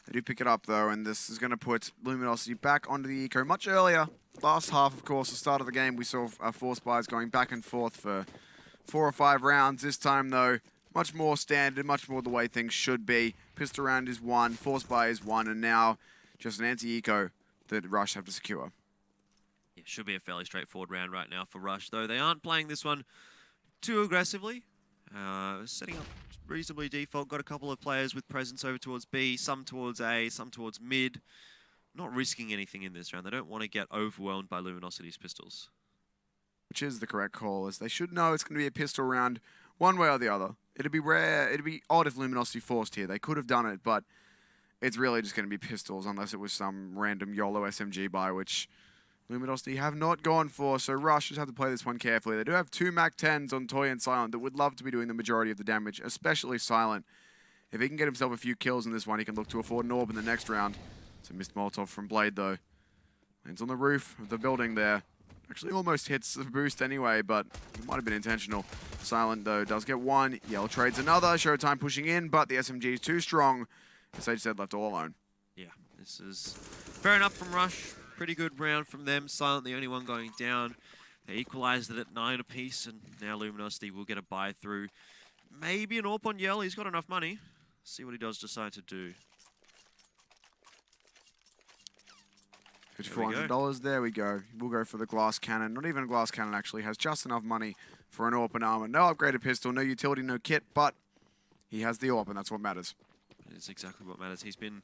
Speaker 2: They do pick it up, though, and this is going to put Luminosity back onto the eco much earlier. Last half, of course, the start of the game, we saw force bars going back and forth for 4 or 5 rounds. This time, though, much more standard, much more the way things should be. Pistol round is 1, force bar is 1, and now just an anti-eco that Rush have to secure.
Speaker 1: Yeah, should be a fairly straightforward round right now for Rush, though they aren't playing this one too aggressively. Setting up reasonably default, got a couple of players with presence over towards B, some towards A, some towards mid. Not risking anything in this round. They don't want to get overwhelmed by Luminosity's pistols.
Speaker 2: Which is the correct call, as they should know it's going to be a pistol round one way or the other. It'd be rare, it'd be odd if Luminosity forced here. They could have done it, but it's really just going to be pistols unless it was some random YOLO SMG buy, which Luminosity have not gone for, so Rush just have to play this one carefully. They do have 2 MAC-10s on Toy and Silent that would love to be doing the majority of the damage, especially Silent. If he can get himself a few kills in this one, he can look to afford an orb in the next round. It's a missed Molotov from Blade, though. Lands on the roof of the building there. Actually almost hits the boost anyway, but it might have been intentional. Silent, though, does get 1. Yell trades another. Showtime pushing in, but the SMG is too strong. SHZ left all alone.
Speaker 1: Yeah, this is fair enough from Rush. Pretty good round from them. Silent, the only one going down. They equalized it at 9 apiece, and now Luminosity will get a buy through. Maybe an AWP on Yell. He's got enough money. See what he does decide to do.
Speaker 2: $400. There we go. We'll go for the glass cannon. Not even a glass cannon, actually. Has just enough money for an AWP and armor. No upgraded pistol, no utility, no kit, but he has the AWP, and that's what matters.
Speaker 1: That is exactly what matters. He's been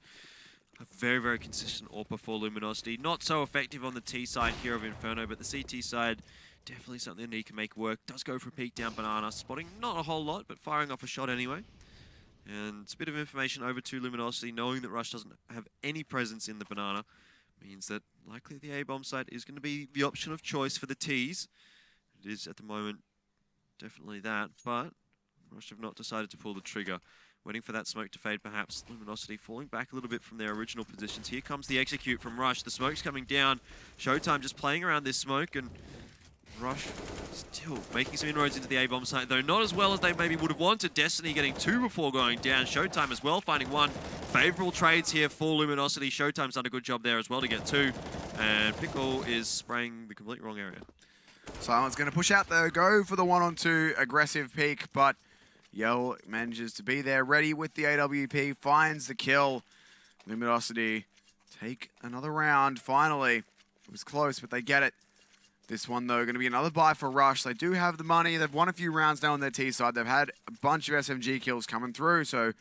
Speaker 1: a very, very consistent AWPer for Luminosity. Not so effective on the T side here of Inferno, but the CT side, definitely something that he can make work. Does go for a peek down Banana, spotting not a whole lot, but firing off a shot anyway. And it's a bit of information over to Luminosity, knowing that Rush doesn't have any presence in the Banana. Means that likely the A-bomb site is going to be the option of choice for the Ts. It is at the moment definitely that, but Rush have not decided to pull the trigger. Waiting for that smoke to fade, perhaps. Luminosity falling back a little bit from their original positions. Here comes the execute from Rush. The smoke's coming down. Showtime just playing around this smoke, and Rush still making some inroads into the A-bomb site, though not as well as they maybe would have wanted. Destiny getting 2 before going down. Showtime as well, finding 1. Favorable trades here for Luminosity. Showtime's done a good job there as well to get 2. And Pickle is spraying the complete wrong area.
Speaker 2: Silent's going to push out the go for the 1-on-2 aggressive peek, but Yell manages to be there, ready with the AWP, finds the kill. Luminosity take another round, finally. It was close, but they get it. This one, though, going to be another buy for Rush. They do have the money. They've won a few rounds now on their T side. They've had a bunch of SMG kills coming through, so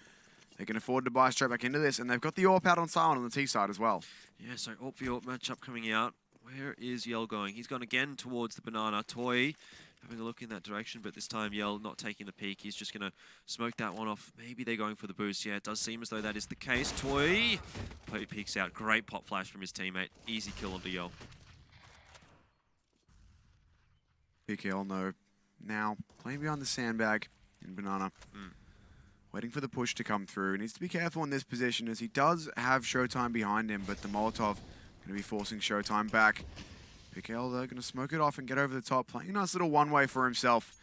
Speaker 2: they can afford to buy straight back into this. And they've got the AWP out on Silent on the T side as well.
Speaker 1: Yeah, so AWP v AWP matchup coming out. Where is Yell going? He's gone again towards the banana. Toy having a look in that direction, but this time Yell not taking the peek. He's just going to smoke that one off. Maybe they're going for the boost. Yeah, it does seem as though that is the case. Toy peeks out. Great pop flash from his teammate. Easy kill onto Yell.
Speaker 2: PKL, no. Now, playing behind the sandbag in Banana. Waiting for the push to come through. Needs to be careful in this position as he does have Showtime behind him, but the Molotov going to be forcing Showtime back. PKL, though, going to smoke it off and get over the top. Playing a nice little one-way for himself.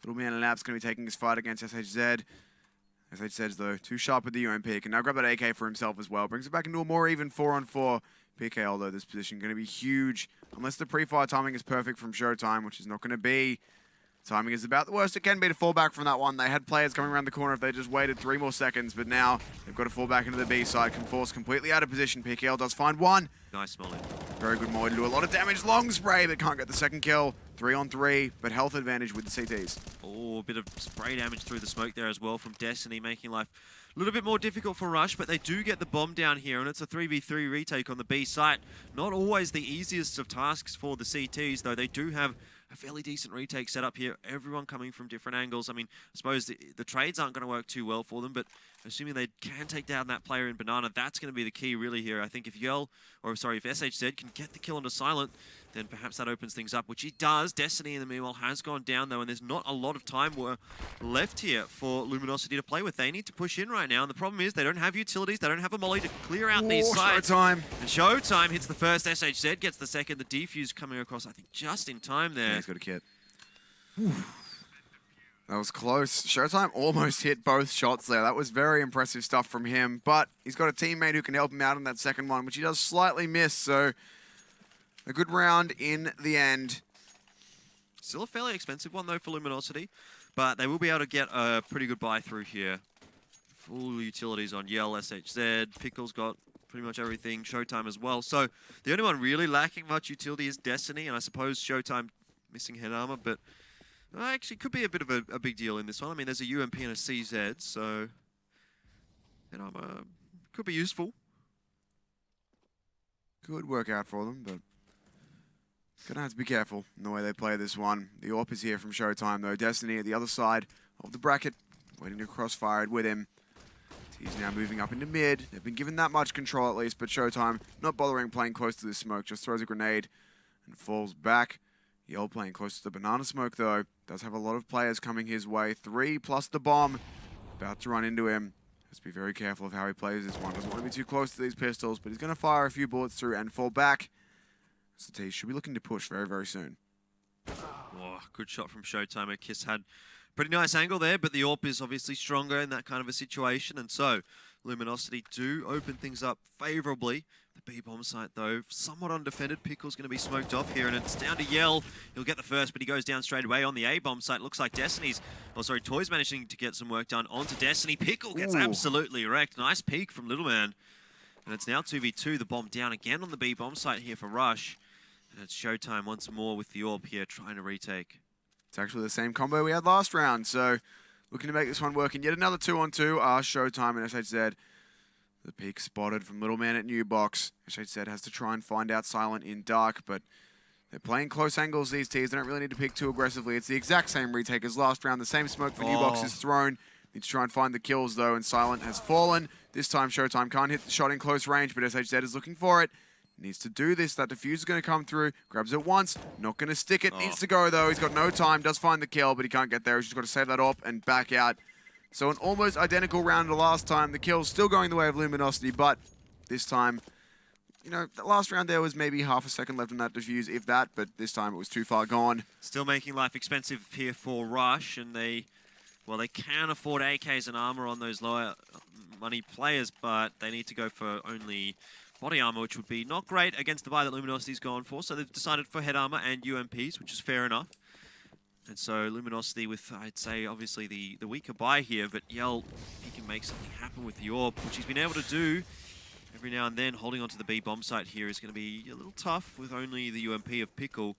Speaker 2: Little man in App's going to be taking his fight against SHZ. SHZ's, though, too sharp with the UMP. Can now grab that AK for himself as well. Brings it back into a more even 4-on-4. PKL, though, this position going to be huge. Unless the pre-fire timing is perfect from Showtime, which is not going to be. Timing is about the worst it can be to fall back from that one. They had players coming around the corner if they just waited 3 more seconds, but now they've got to fall back into the B side. Can force completely out of position. PKL does find 1.
Speaker 1: Nice molly.
Speaker 2: Very good molly to do a lot of damage. Long spray, but can't get the second kill. 3-on-3, but health advantage with the CTs.
Speaker 1: Oh, a bit of spray damage through the smoke there as well from Destiny, making life a little bit more difficult for Rush, but they do get the bomb down here, and it's a 3v3 retake on the B site. Not always the easiest of tasks for the CTs, though they do have a fairly decent retake set up here. Everyone coming from different angles. I mean, I suppose the trades aren't going to work too well for them, but assuming they can take down that player in Banana, that's going to be the key really here. I think if if SHZ can get the kill onto Silent, then perhaps that opens things up, which he does. Destiny, in the meanwhile, has gone down, though, and there's not a lot of time left here for Luminosity to play with. They need to push in right now, and the problem is they don't have utilities. They don't have a molly to clear out these sites.
Speaker 2: Showtime.
Speaker 1: And Showtime hits the first. SHZ gets the second. The defuse coming across, I think, just in time there.
Speaker 2: Yeah, he's got a kit. That was close. Showtime almost hit both shots there. That was very impressive stuff from him, but he's got a teammate who can help him out in that second one, which he does slightly miss, so a good round in the end.
Speaker 1: Still a fairly expensive one, though, for Luminosity, but they will be able to get a pretty good buy through here. Full utilities on Yell, SHZ. Pickle's got pretty much everything. Showtime as well. So the only one really lacking much utility is Destiny, and I suppose Showtime missing head armor, but actually could be a bit of a big deal in this one. I mean, there's a UMP and a CZ, so head armor could be useful.
Speaker 2: Good workout for them, but gonna have to be careful in the way they play this one. The AWP is here from Showtime, though. Destiny at the other side of the bracket, waiting to crossfire it with him. He's now moving up into mid. They've been given that much control at least, but Showtime not bothering playing close to this smoke, just throws a grenade and falls back. Yell playing close to the banana smoke, though. Does have a lot of players coming his way. 3 plus the bomb. About to run into him. Has to be very careful of how he plays this one. Doesn't want to be too close to these pistols, but he's going to fire a few bullets through and fall back. So should be looking to push very, very soon.
Speaker 1: Oh, good shot from Showtime. Kiss had pretty nice angle there, but the AWP is obviously stronger in that kind of a situation, and so Luminosity do open things up favorably. The B-bomb site, though, somewhat undefended. Pickle's going to be smoked off here, and it's down to Yell. He'll get the first, but he goes down straight away on the A-bomb site. Looks like Toy's managing to get some work done onto Destiny. Pickle gets absolutely wrecked. Nice peek from Little Man. And it's now 2v2. The bomb down again on the B-bomb site here for Rush. And it's Showtime once more with the AWP here, trying to retake.
Speaker 2: It's actually the same combo we had last round, so looking to make this one work. And yet another 2-on-2 are Showtime and SHZ. The peak spotted from Little Man at New Box. SHZ has to try and find out Silent in dark, but they're playing close angles, these teams. They don't really need to pick too aggressively. It's the exact same retake as last round. The same smoke for New Box is thrown. Need to try and find the kills, though, and Silent has fallen. This time, Showtime can't hit the shot in close range, but SHZ is looking for it. Needs to do this. That defuse is going to come through. Grabs it once. Not going to stick it. Needs to go, though. He's got no time. Does find the kill, but he can't get there. He's just got to save that up and back out. So an almost identical round to last time. The kill's still going the way of Luminosity, but this time you know, the last round there was maybe half a second left in that defuse, if that, but this time it was too far gone.
Speaker 1: Still making life expensive here for Rush, and they can afford AKs and armor on those lower money players, but they need to go for only body armor, which would be not great against the buy that Luminosity's gone for. So they've decided for head armor and UMPs, which is fair enough. And so Luminosity with, I'd say, obviously the weaker buy here, but Yell, he can make something happen with the AWP, which he's been able to do every now and then. Holding onto the B bomb site here is going to be a little tough with only the UMP of Pickle.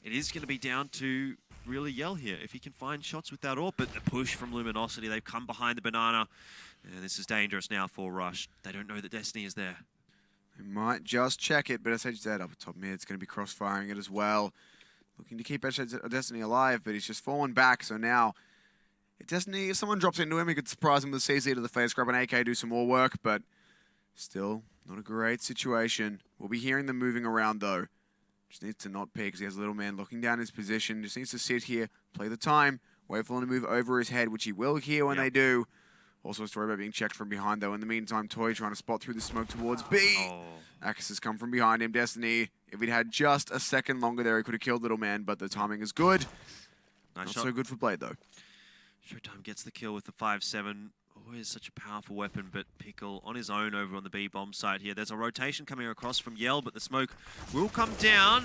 Speaker 1: It is going to be down to really Yell here, if he can find shots with that AWP. But the push from Luminosity, they've come behind the banana, and this is dangerous now for Rush. They don't know that Destiny is there.
Speaker 2: They might just check it, but SHZ up at top mid, it's going to be cross-firing it as well. Looking to keep Destiny alive, but he's just fallen back, so now if someone drops into him, he could surprise him with a CC to the face, grab an AK, do some more work, but still not a great situation. We'll be hearing them moving around, though. Just needs to not peek because he has a little man looking down his position. Just needs to sit here, play the time, wait for them to move over his head, which he will hear when they do. Also a story about being checked from behind, though. In the meantime, Toy trying to spot through the smoke towards B. Akis has come from behind him. Destiny, if he'd had just a second longer there, he could have killed little man, but the timing is good.
Speaker 1: Nice
Speaker 2: Not
Speaker 1: shot.
Speaker 2: so good for Blade, though.
Speaker 1: Showtime gets the kill with the 5-7. Always such a powerful weapon, but Pickle on his own over on the B bomb site here. There's a rotation coming across from Yell, but the smoke will come down.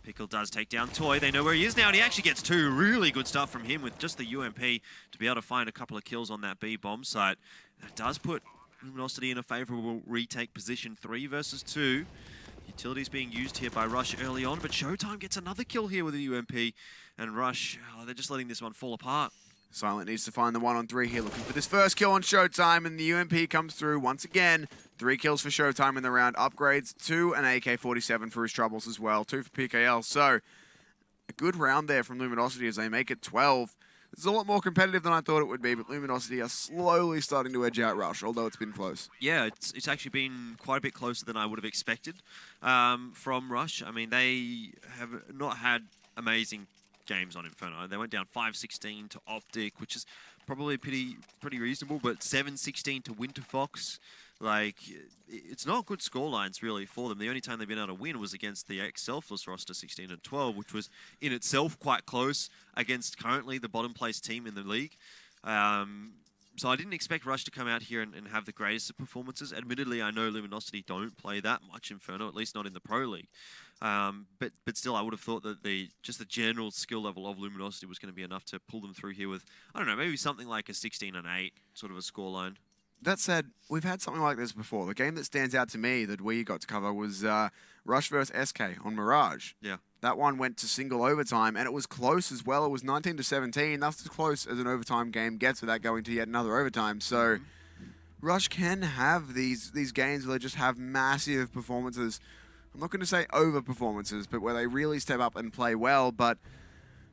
Speaker 1: Pickle does take down Toy. They know where he is now, and he actually gets two. Really good stuff from him with just the UMP to be able to find a couple of kills on that B bomb site. That does put Luminosity in a favorable retake position, 3 versus 2. Utilities being used here by Rush early on, but Showtime gets another kill here with the UMP, and Rush, they're just letting this one fall apart.
Speaker 2: Silent needs to find the 1-on-3 here, looking for this first kill on Showtime, and the UMP comes through once again. 3 kills for Showtime in the round, upgrades to an AK-47 for his troubles as well, 2 for PKL. So, a good round there from Luminosity as they make it 12. It's a lot more competitive than I thought it would be, but Luminosity are slowly starting to edge out Rush, although it's been close.
Speaker 1: Yeah, it's actually been quite a bit closer than I would have expected from Rush. I mean, they have not had amazing games on Inferno. They went down 5-16 to Optic, which is probably pretty reasonable, but 7-16 to Winterfox. Like, it's not good scorelines, really, for them. The only time they've been able to win was against the ex-Selfless roster, 16-12, which was in itself quite close against currently the bottom place team in the league. So I didn't expect Rush to come out here and have the greatest of performances. Admittedly, I know Luminosity don't play that much Inferno, at least not in the Pro League. But still, I would have thought that just the general skill level of Luminosity was going to be enough to pull them through here with, I don't know, maybe something like a 16-8 sort of a scoreline.
Speaker 2: That said, we've had something like this before. The game that stands out to me that we got to cover was Rush vs SK on Mirage.
Speaker 1: Yeah.
Speaker 2: That one went to single overtime, and it was close as well. It was 19-17. That's as close as an overtime game gets without going to yet another overtime. So Rush can have these games where they just have massive performances. I'm not going to say over performances, but where they really step up and play well. But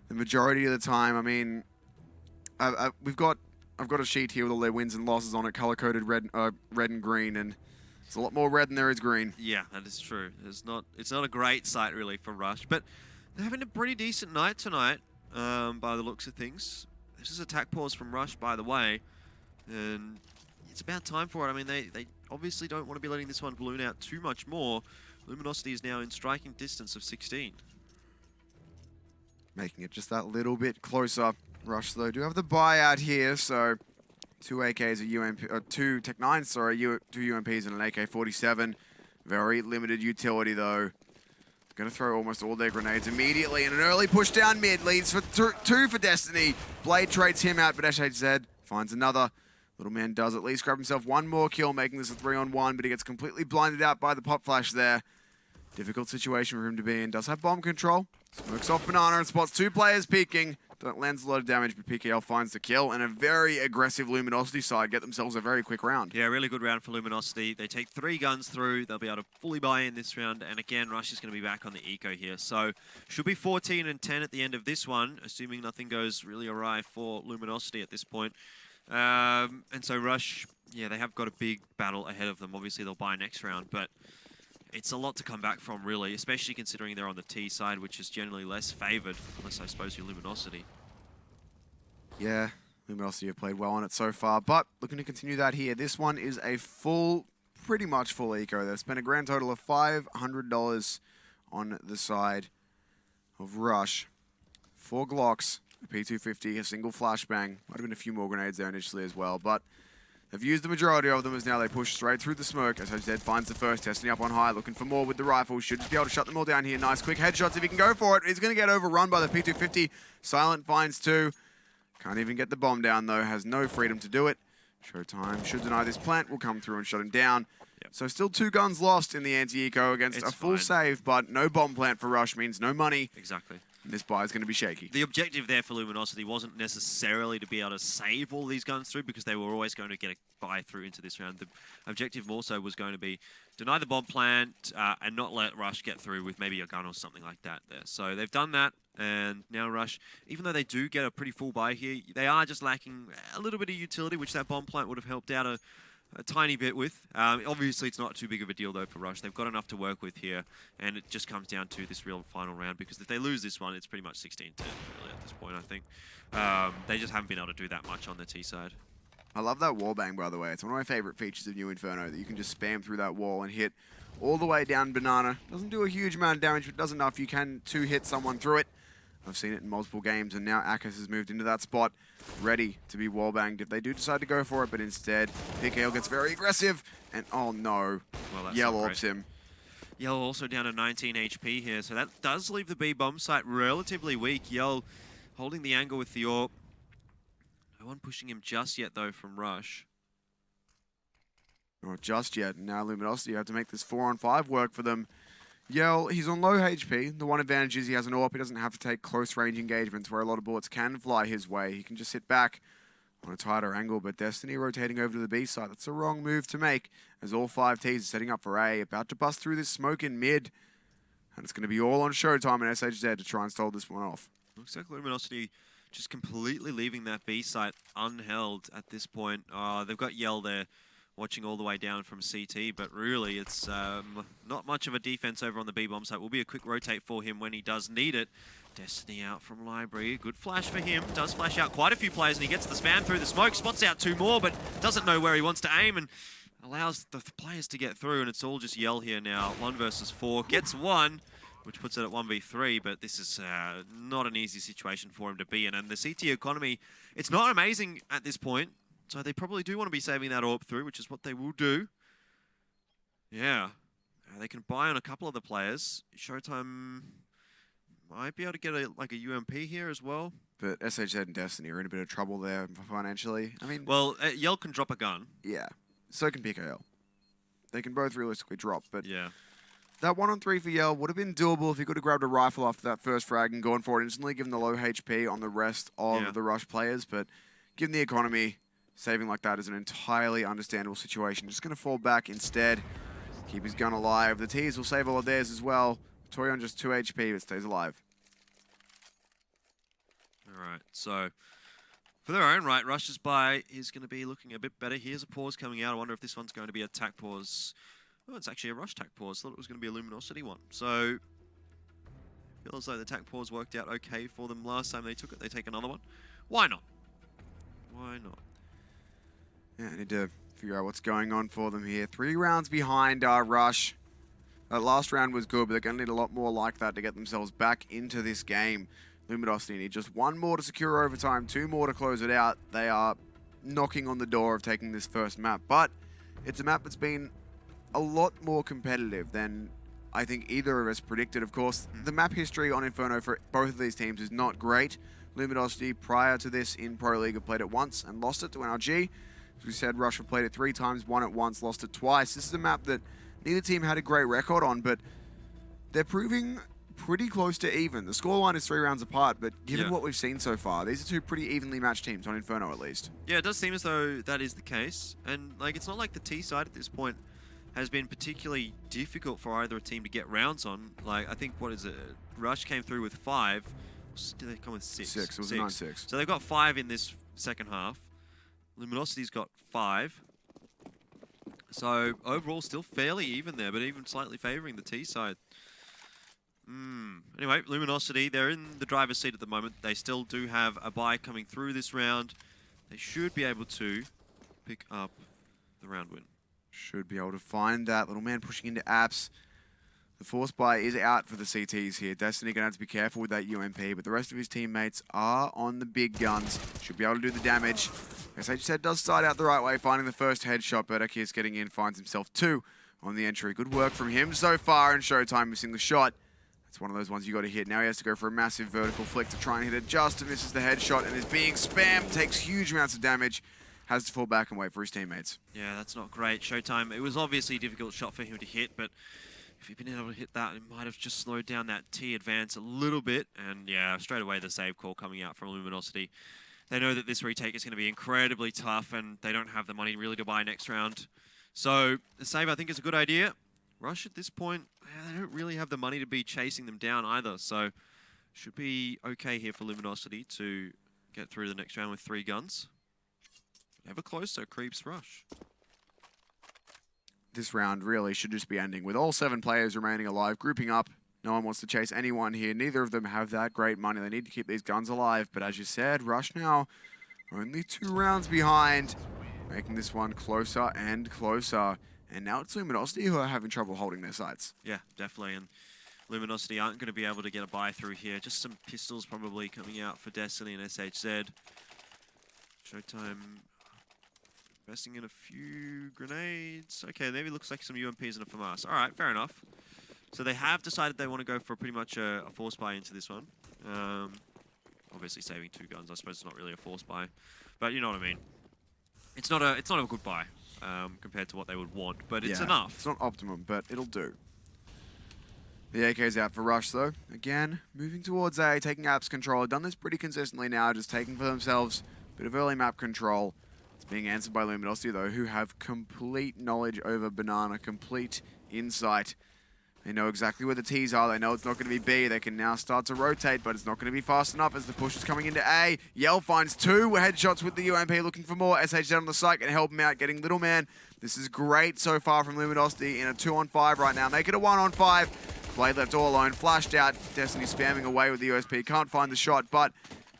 Speaker 2: the majority of the time, I mean, I've got a sheet here with all their wins and losses on it, color-coded red and green, and it's a lot more red than there is green.
Speaker 1: Yeah, that is true. It's not a great sight, really, for Rush, but they're having a pretty decent night tonight, by the looks of things. This is attack pause from Rush, by the way, and it's about time for it. I mean, they obviously don't want to be letting this one balloon out too much more. Luminosity is now in striking distance of 16.
Speaker 2: Making it just that little bit closer. Rush, though, do have the buyout here, so 2 AKs, two Tech 9s, sorry, 2 UMPs and an AK-47. Very limited utility, though. Going to throw almost all their grenades immediately, and an early push down mid leads for 2 for Destiny. Blade trades him out, but SHZ finds another. Little man does at least grab himself one more kill, making this a 3-on-1, but he gets completely blinded out by the pop flash there. Difficult situation for him to be in. Does have bomb control. Smokes off Banana and spots 2 players peeking. That lands a lot of damage, but PKL finds the kill, and a very aggressive Luminosity side get themselves a very quick round.
Speaker 1: Yeah, really good round for Luminosity. They take 3 guns through. They'll be able to fully buy in this round, and again, Rush is going to be back on the eco here. So, should be 14-10 at the end of this one, assuming nothing goes really awry for Luminosity at this point. And so Rush, yeah, they have got a big battle ahead of them. Obviously, they'll buy next round, but it's a lot to come back from, really, especially considering they're on the T side, which is generally less favored, unless I suppose you're Luminosity.
Speaker 2: Yeah, Luminosity have played well on it so far, but looking to continue that here. This one is a full pretty much full eco. They've spent a grand total of $500 on the side of Rush. 4 Glocks, a P250, a single flashbang. Might have been a few more grenades there initially as well, but they've used the majority of them as now they push straight through the smoke. As SHZ finds the first, testing up on high, looking for more with the rifle. Should just be able to shut them all down here. Nice quick headshots if he can go for it. He's going to get overrun by the P250. Silent finds 2. Can't even get the bomb down though, has no freedom to do it. Showtime should deny this plant, will come through and shut him down. Yep. So still 2 guns lost in the anti-eco against a full save, but no bomb plant for Rush means no money.
Speaker 1: Exactly.
Speaker 2: And this buy is going to be shaky.
Speaker 1: The objective there for Luminosity wasn't necessarily to be able to save all these guns through because they were always going to get a buy through into this round. The objective more so was going to be deny the bomb plant and not let Rush get through with maybe a gun or something like that there. So they've done that, and now Rush, even though they do get a pretty full buy here, they are just lacking a little bit of utility, which that bomb plant would have helped out a tiny bit with. Obviously, it's not too big of a deal, though, for Rush. They've got enough to work with here, and it just comes down to this real final round, because if they lose this one, it's pretty much 16-10, really, at this point, I think. They just haven't been able to do that much on the T side.
Speaker 2: I love that wallbang, by the way. It's one of my favorite features of new Inferno, that you can just spam through that wall and hit all the way down Banana. Doesn't do a huge amount of damage, but does enough. You can hit someone through it. I've seen it in multiple games, and now Akis has moved into that spot, ready to be wallbanged if they do decide to go for it, but instead, PKL gets very aggressive, and oh no, Yell orbs him.
Speaker 1: Yell also down to 19 HP here, so that does leave the B bomb site relatively weak. Yell holding the angle with the AWP. No one pushing him just yet, though, from Rush.
Speaker 2: Not just yet. Now Luminosity have to make this 4-on-5 work for them. Yell, he's on low HP. The one advantage is he has an AWP. He doesn't have to take close range engagements where a lot of bullets can fly his way. He can just sit back on a tighter angle, but Destiny rotating over to the B side. That's a wrong move to make, as all 5 Ts are setting up for A, about to bust through this smoke in mid. And it's going to be all on Showtime and SHZ to try and stall this one off.
Speaker 1: Looks like Luminosity just completely leaving that B site unheld at this point. They've got Yell there, watching all the way down from CT, but really it's not much of a defense over on the B-bomb site. Will be a quick rotate for him when he does need it. Destiny out from Library. Good flash for him. Does flash out quite a few players, and he gets the spam through the smoke. Spots out 2 more, but doesn't know where he wants to aim, and allows the players to get through, and it's all just Yell here now. 1 versus 4. Gets 1, which puts it at 1v3, but this is not an easy situation for him to be in. And the CT economy, it's not amazing at this point. So they probably do want to be saving that AWP through, which is what they will do. Yeah. They can buy on a couple of the players. Showtime might be able to get a UMP here as well. But
Speaker 2: SHZ and Destiny are in a bit of trouble there financially. I mean,
Speaker 1: well, Yell can drop a gun.
Speaker 2: Yeah. So can PKL. They can both realistically drop, but
Speaker 1: yeah.
Speaker 2: That 1-on-3 for Yell would have been doable if he could have grabbed a rifle after that first frag and gone for it instantly, given the low HP on the rest of the Rush players. But given the economy, saving like that is an entirely understandable situation. Just going to fall back instead. Keep his gun alive. The Ts will save all of theirs as well. Toy on just 2 HP, but stays alive.
Speaker 1: Alright, so for their own right, Rush's buy is going to be looking a bit better. Here's a pause coming out. I wonder if this one's going to be a tack pause. Oh, it's actually a Rush tack pause. Thought it was going to be a Luminosity one. So feels like the tack pause worked out okay for them last time they took it. They take another one. Why not? Why not?
Speaker 2: Yeah, I need to figure out what's going on for them here. 3 rounds behind Rush. That last round was good, but they're going to need a lot more like that to get themselves back into this game. Luminosity need just 1 more to secure overtime, 2 more to close it out. They are knocking on the door of taking this first map, but it's a map that's been a lot more competitive than I think either of us predicted. Of course, the map history on Inferno for both of these teams is not great. Luminosity, prior to this in Pro League, have played it once and lost it to NRG. As we said, Rush have played it 3 times, won it once, lost it twice. This is a map that neither team had a great record on, but they're proving pretty close to even. The scoreline is 3 rounds apart, but given what we've seen so far, these are 2 pretty evenly matched teams on Inferno at least. Yeah,
Speaker 1: it does seem as though that is the case. And it's not like the T side at this point has been particularly difficult for either a team to get rounds on. I think, what is it? Rush came through with 5. Did they come with 6?
Speaker 2: 6. It was a 9-6.
Speaker 1: So they've got 5 in this second half. Luminosity's got 5. So overall still fairly even there, but even slightly favoring the T side. Anyway, Luminosity, they're in the driver's seat at the moment. They still do have a bye coming through this round. They should be able to pick up the round win.
Speaker 2: Should be able to find that. Little man pushing into apps. The force buy is out for the CTs here. Destiny going to have to be careful with that UMP, but the rest of his teammates are on the big guns. Should be able to do the damage. SHZ does start out the right way, finding the first headshot, but Akir's getting in, finds himself 2 on the entry. Good work from him so far, and Showtime missing the shot. That's one of those ones you got to hit. Now he has to go for a massive vertical flick to try and hit it just to misses the headshot and is being spammed, takes huge amounts of damage, has to fall back and wait for his teammates.
Speaker 1: Yeah, that's not great. Showtime, it was obviously a difficult shot for him to hit, but if he'd been able to hit that, it might have just slowed down that T advance a little bit. And yeah, straight away the save call coming out from Luminosity. They know that this retake is going to be incredibly tough, and they don't have the money really to buy next round. So the save, I think, is a good idea. Rush at this point, they don't really have the money to be chasing them down either. So should be okay here for Luminosity to get through the next round with 3 guns. Ever closer creeps Rush.
Speaker 2: This round really should just be ending with all 7 players remaining alive, grouping up. No one wants to chase anyone here. Neither of them have that great money. They need to keep these guns alive. But as you said, Rush now only 2 rounds behind, making this one closer and closer. And now it's Luminosity who are having trouble holding their sights.
Speaker 1: Yeah, definitely. And Luminosity aren't going to be able to get a buy through here. Just some pistols probably coming out for Destiny and SHZ. Showtime investing in a few grenades. Okay, maybe looks like some UMPs and a FAMAS. All right, fair enough. So they have decided they want to go for pretty much a force buy into this one. Obviously saving 2 guns. I suppose it's not really a force buy, but you know what I mean. It's not a good buy compared to what they would want, but it's enough.
Speaker 2: It's not optimum, but it'll do. The AK's out for Rush though. Again, moving towards A, taking apps control. Done this pretty consistently now, just taking for themselves a bit of early map control. Being answered by Luminosity, though, who have complete knowledge over Banana, complete insight. They know exactly where the T's are. They know it's not going to be B. They can now start to rotate, but it's not going to be fast enough as the push is coming into A. Yell finds 2 headshots with the UMP, looking for more. SHZ on the site can help him out, getting Little Man. This is great so far from Luminosity in a 2-on-5 right now. Make it a 1-on-5. Blade left all alone, flashed out. Destiny spamming away with the USP. Can't find the shot, but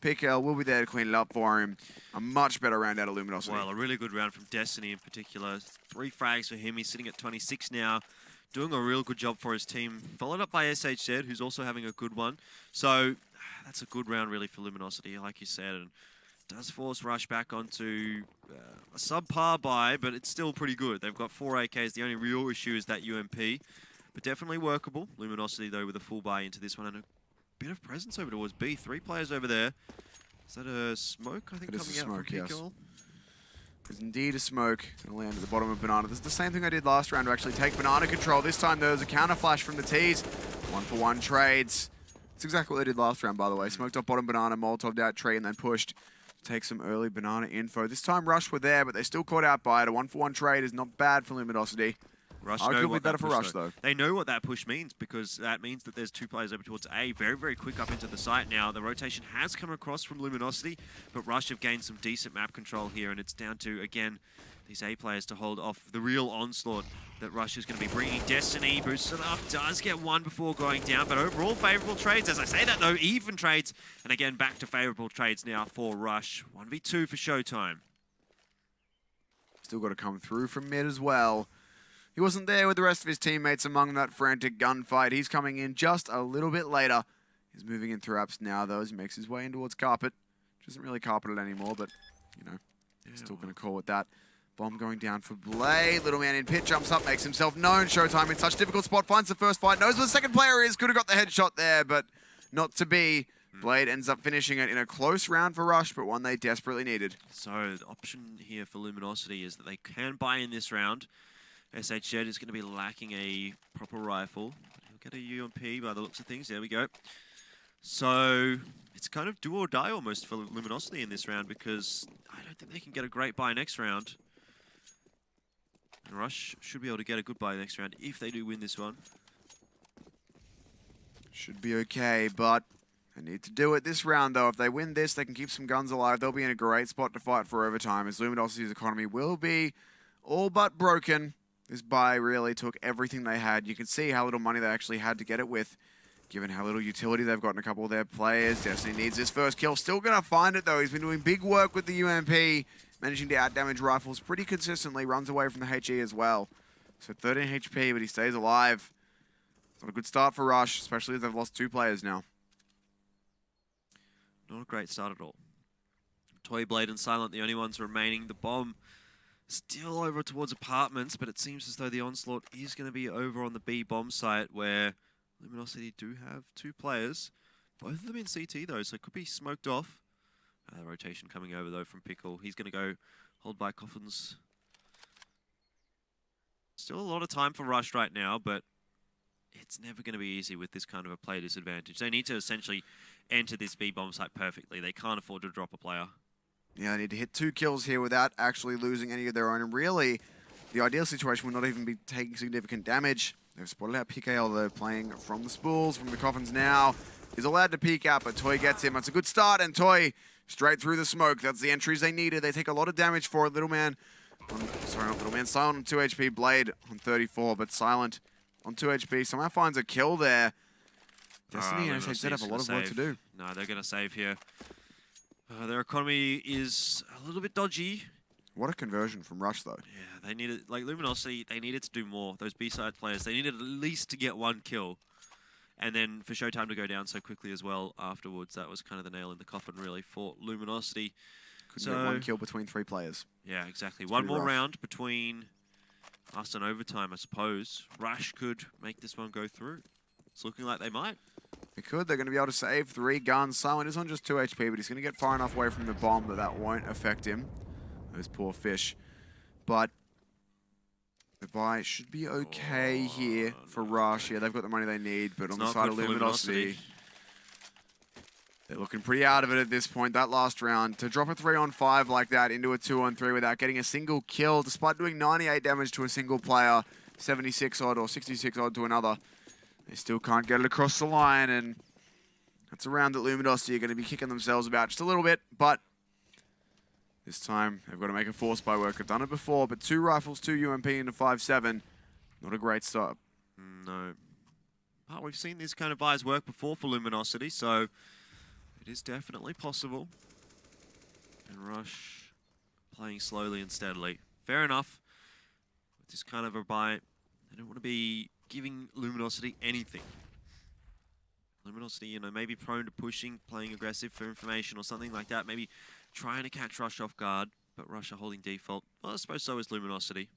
Speaker 2: PKL will be there to clean it up for him. A much better round out of Luminosity.
Speaker 1: Well, a really good round from Destiny in particular. 3 frags for him. He's sitting at 26 now. Doing a real good job for his team. Followed up by SHZ, who's also having a good one. So that's a good round really for Luminosity, like you said. And does force Rush back onto a subpar buy, but it's still pretty good. They've got 4 AKs. The only real issue is that UMP. But definitely workable. Luminosity, though, with a full buy into this one. And a bit of presence over towards B. 3 players over there. Is that a smoke, I think, coming out from PKL?
Speaker 2: There's indeed a smoke. Gonna land at the bottom of Banana. This is the same thing I did last round to actually take Banana control. This time there was a counter flash from the T's. 1-for-1 trades. That's exactly what they did last round, by the way. Smoked up bottom Banana, Molotov'd out tree, and then pushed to take some early Banana info. This time Rush were there, but they still caught out by it. A 1-for-1 trade is not bad for Luminosity.
Speaker 1: Rush
Speaker 2: arguably better for Rush, though.
Speaker 1: They know what that push means, because that means that there's 2 players over towards A. Very, very quick up into the site now. The rotation has come across from Luminosity, but Rush have gained some decent map control here, and it's down to, again, these A players to hold off the real onslaught that Rush is going to be bringing. Destiny boosts it up, does get 1 before going down, but overall favourable trades. As I say that, though, even trades, and again, back to favourable trades now for Rush. 1v2 for Showtime.
Speaker 2: Still got to come through from mid as well. He wasn't there with the rest of his teammates among that frantic gunfight. He's coming in just a little bit later. He's moving in through apps now, though, as he makes his way in towards carpet. Which isn't really carpeted anymore, but, you know, still going to call it that. Bomb going down for Blade. Little man in pit, jumps up, makes himself known. Showtime in such difficult spot, finds the first fight, knows where the second player is. Could have got the headshot there, but not to be. Blade ends up finishing it in a close round for Rush, but one they desperately needed. So
Speaker 1: the option here for Luminosity is that they can buy in this round. SHZ is going to be lacking a proper rifle. He'll get a UMP by the looks of things. There we go. So it's kind of do or die almost for Luminosity in this round, because I don't think they can get a great buy next round. And Rush should be able to get a good buy next round if they do win this one.
Speaker 2: Should be okay, but they need to do it this round, though. If they win this, they can keep some guns alive. They'll be in a great spot to fight for overtime, as Luminosity's economy will be all but broken. This buy really took everything they had. You can see how little money they actually had to get it with, given how little utility they've got in a couple of their players. Destiny needs his first kill. Still going to find it, though. He's been doing big work with the UMP, managing to outdamage rifles pretty consistently, runs away from the HE as well. So 13 HP, but he stays alive. It's not a good start for Rush, especially as they've lost 2 players now.
Speaker 1: Not a great start at all. Toy, Blade, and Silent, the only ones remaining. The bomb still over towards apartments, but it seems as though the onslaught is going to be over on the B bomb site, where Luminosity do have 2 players. Both of them in CT, though, so it could be smoked off. Rotation coming over, though, from Pickle. He's going to go hold by Coffins. Still a lot of time for Rush right now, but it's never going to be easy with this kind of a play disadvantage. They need to essentially enter this B bomb site perfectly. They can't afford to drop a player.
Speaker 2: Yeah, they need to hit 2 kills here without actually losing any of their own. And really, the ideal situation would not even be taking significant damage. They've spotted out PKL, though, playing from the spools, from the coffins now. He's allowed to peek out, but Toy gets him. That's a good start, and Toy straight through the smoke. That's the entries they needed. They take a lot of damage for it. Little Man, sorry, not Little Man, Silent on 2 HP, Blade on 34, but Silent on 2 HP. Somehow finds a kill there. Destiny and SHZ have a lot of work to do.
Speaker 1: No, they're going to save here. Their economy is a little bit dodgy.
Speaker 2: What a conversion from Rush, though.
Speaker 1: Yeah, they needed, like Luminosity, they needed to do more. Those B-side players, they needed at least to get 1 kill. And then for Showtime to go down so quickly as well afterwards, that was kind of the nail in the coffin, really, for Luminosity.
Speaker 2: Couldn't get 1 kill between 3 players.
Speaker 1: Yeah, exactly. One more round between us and overtime, I suppose. Rush could make this one go through. It's looking like they might.
Speaker 2: They could. They're going to be able to save 3 guns. Silent is on just 2 HP, but he's going to get far enough away from the bomb that that won't affect him. Those poor fish. But the buy should be okay here for Rush. Yeah, they've got the money they need, but on the side of Luminosity, they're looking pretty out of it at this point. That last round, to drop a 3-on-5 like that into a 2-on-3 without getting a single kill, despite doing 98 damage to a single player, 76 odd or 66 odd to another, they still can't get it across the line, and that's a round that Luminosity are going to be kicking themselves about just a little bit, but this time they've got to make a force buy work. I've done it before, but 2 rifles, 2 UMP into 5-7. Not a great start.
Speaker 1: No. But we've seen these kind of buys work before for Luminosity, so it is definitely possible. And Rush playing slowly and steadily. Fair enough. With this kind of a buy, they don't want to be giving Luminosity anything. Luminosity, you know, maybe prone to pushing, playing aggressive for information or something like that. Maybe trying to catch Rush off guard, but Rush are holding default. Well, I suppose so is Luminosity.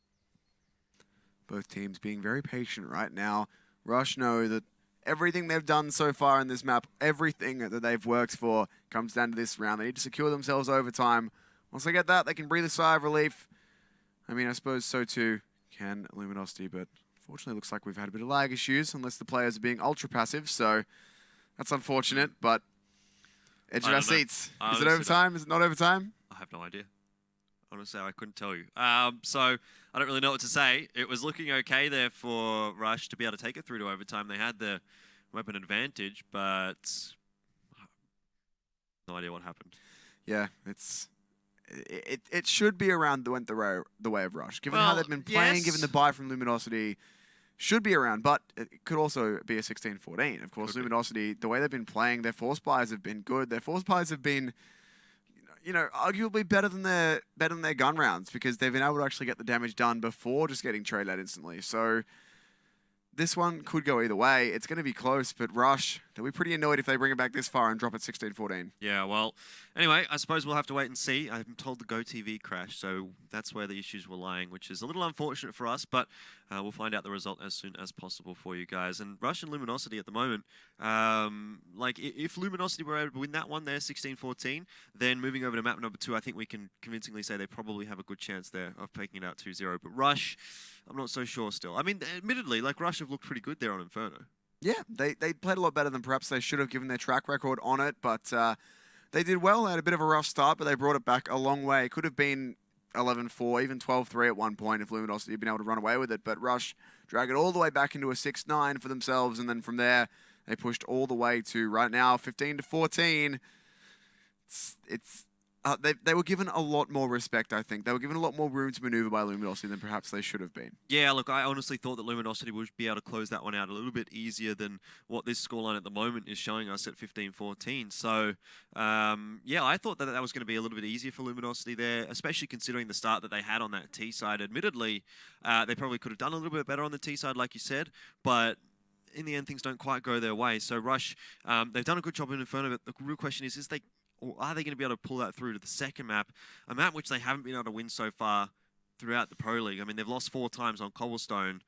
Speaker 2: Both teams being very patient right now. Rush know that everything they've done so far in this map, everything that they've worked for, comes down to this round. They need to secure themselves overtime. Once they get that, they can breathe a sigh of relief. I mean, I suppose so too can Luminosity, but unfortunately it looks like we've had a bit of lag issues, unless the players are being ultra passive, so that's unfortunate, but edge of our seats. Is it overtime? Is it not overtime?
Speaker 1: I have no idea. Honestly, I couldn't tell you. So I don't really know what to say. It was looking okay there for Rush to be able to take it through to overtime. They had the weapon advantage, but no idea what happened.
Speaker 2: Yeah, it should be around the way of Rush. Given how they've been playing,
Speaker 1: yes.
Speaker 2: given the buy from Luminosity, should be around, but it could also be a 16-14. Of course, Luminosity, the way they've been playing, their force buys have been good. Their force buys have been, you know, arguably better than their gun rounds, because they've been able to actually get the damage done before just getting traded out instantly. So this one could go either way. It's going to be close, but Rush, they'll be pretty annoyed if they bring it back this far and drop it 16-14.
Speaker 1: Yeah, well, anyway, I suppose we'll have to wait and see. I'm told the GoTV crashed, so that's where the issues were lying, which is a little unfortunate for us, but we'll find out the result as soon as possible for you guys. And Rush and Luminosity at the moment, like, if Luminosity were able to win that one there, 16-14, then moving over to map number 2, I think we can convincingly say they probably have a good chance there of taking it out 2-0. But Rush, I'm not so sure still. I mean, admittedly, like, Rush have looked pretty good there on Inferno.
Speaker 2: Yeah, they played a lot better than perhaps they should have given their track record on it, but they did well. They had a bit of a rough start, but they brought it back a long way. It could have been 11-4, even 12-3 at one point if Luminosity had been able to run away with it, but Rush drag it all the way back into a 6-9 for themselves, and then from there, they pushed all the way to, right now, 15-14. They were given a lot more respect, I think. They were given a lot more room to maneuver by Luminosity than perhaps they should have been.
Speaker 1: Yeah, look, I honestly thought that Luminosity would be able to close that one out a little bit easier than what this scoreline at the moment is showing us at 15-14. So, yeah, I thought that was going to be a little bit easier for Luminosity there, especially considering the start that they had on that T side. Admittedly, they probably could have done a little bit better on the T side, like you said, but in the end, things don't quite go their way. So Rush, they've done a good job in Inferno, but the real question is or are they going to be able to pull that through to the second map, a map which they haven't been able to win so far throughout the Pro League? I mean, they've lost 4 times on Cobblestone,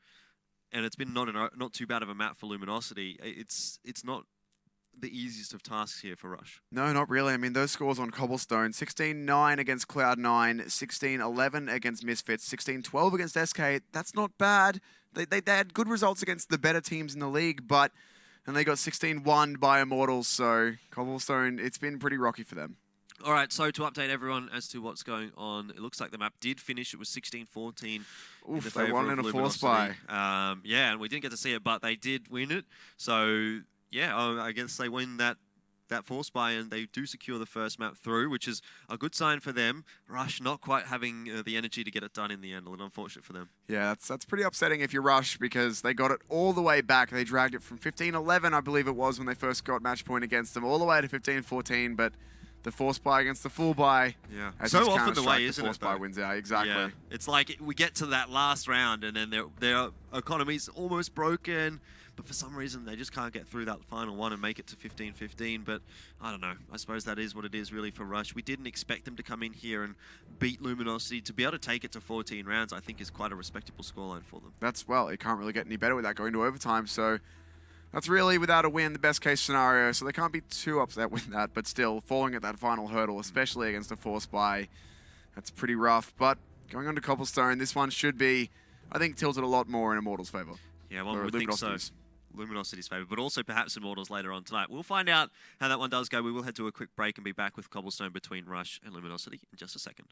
Speaker 1: and it's been not too bad of a map for Luminosity. It's not the easiest of tasks here for Rush.
Speaker 2: No, not really. I mean, those scores on Cobblestone, 16-9 against Cloud9, 16-11 against Misfits, 16-12 against SK. That's not bad. They had good results against the better teams in the league, and they got 16-1 by Immortals, so Cobblestone, it's been pretty rocky for them.
Speaker 1: All right, so to update everyone as to what's going on, it looks like the map did finish. It was 16-14.
Speaker 2: Oof, they won in a force buy.
Speaker 1: Yeah, and we didn't get to see it, but they did win it. So, yeah, I guess they win that force buy, and they do secure the first map through, which is a good sign for them. Rush not quite having the energy to get it done in the end. A little unfortunate for them.
Speaker 2: Yeah, that's pretty upsetting if you're Rush, because they got it all the way back. They dragged it from 15-11, I believe it was, when they first got match point against them, all the way to 15-14, but the force buy against the full buy.
Speaker 1: Yeah,
Speaker 2: as
Speaker 1: so often the way, isn't
Speaker 2: the force
Speaker 1: it?
Speaker 2: buy wins out, exactly.
Speaker 1: Yeah, it's like we get to that last round, and then their economy's almost broken, but for some reason they just can't get through that final one and make it to 15-15. But I don't know. I suppose that is what it is really for Rush. We didn't expect them to come in here and beat Luminosity. To be able to take it to 14 rounds, I think is quite a respectable scoreline for them.
Speaker 2: Well, it can't really get any better without going to overtime. So that's really, without a win, the best case scenario. So they can't be too upset with that, but still falling at that final hurdle, especially against a force buy, that's pretty rough. But going on to Cobblestone, this one should be, I think, tilted a lot more in Immortals' favor.
Speaker 1: Yeah, one would think so. Luminosity's favour, but also perhaps Immortals later on tonight. We'll find out how that one does go. We will head to a quick break and be back with Cobblestone between Rush and Luminosity in just a second.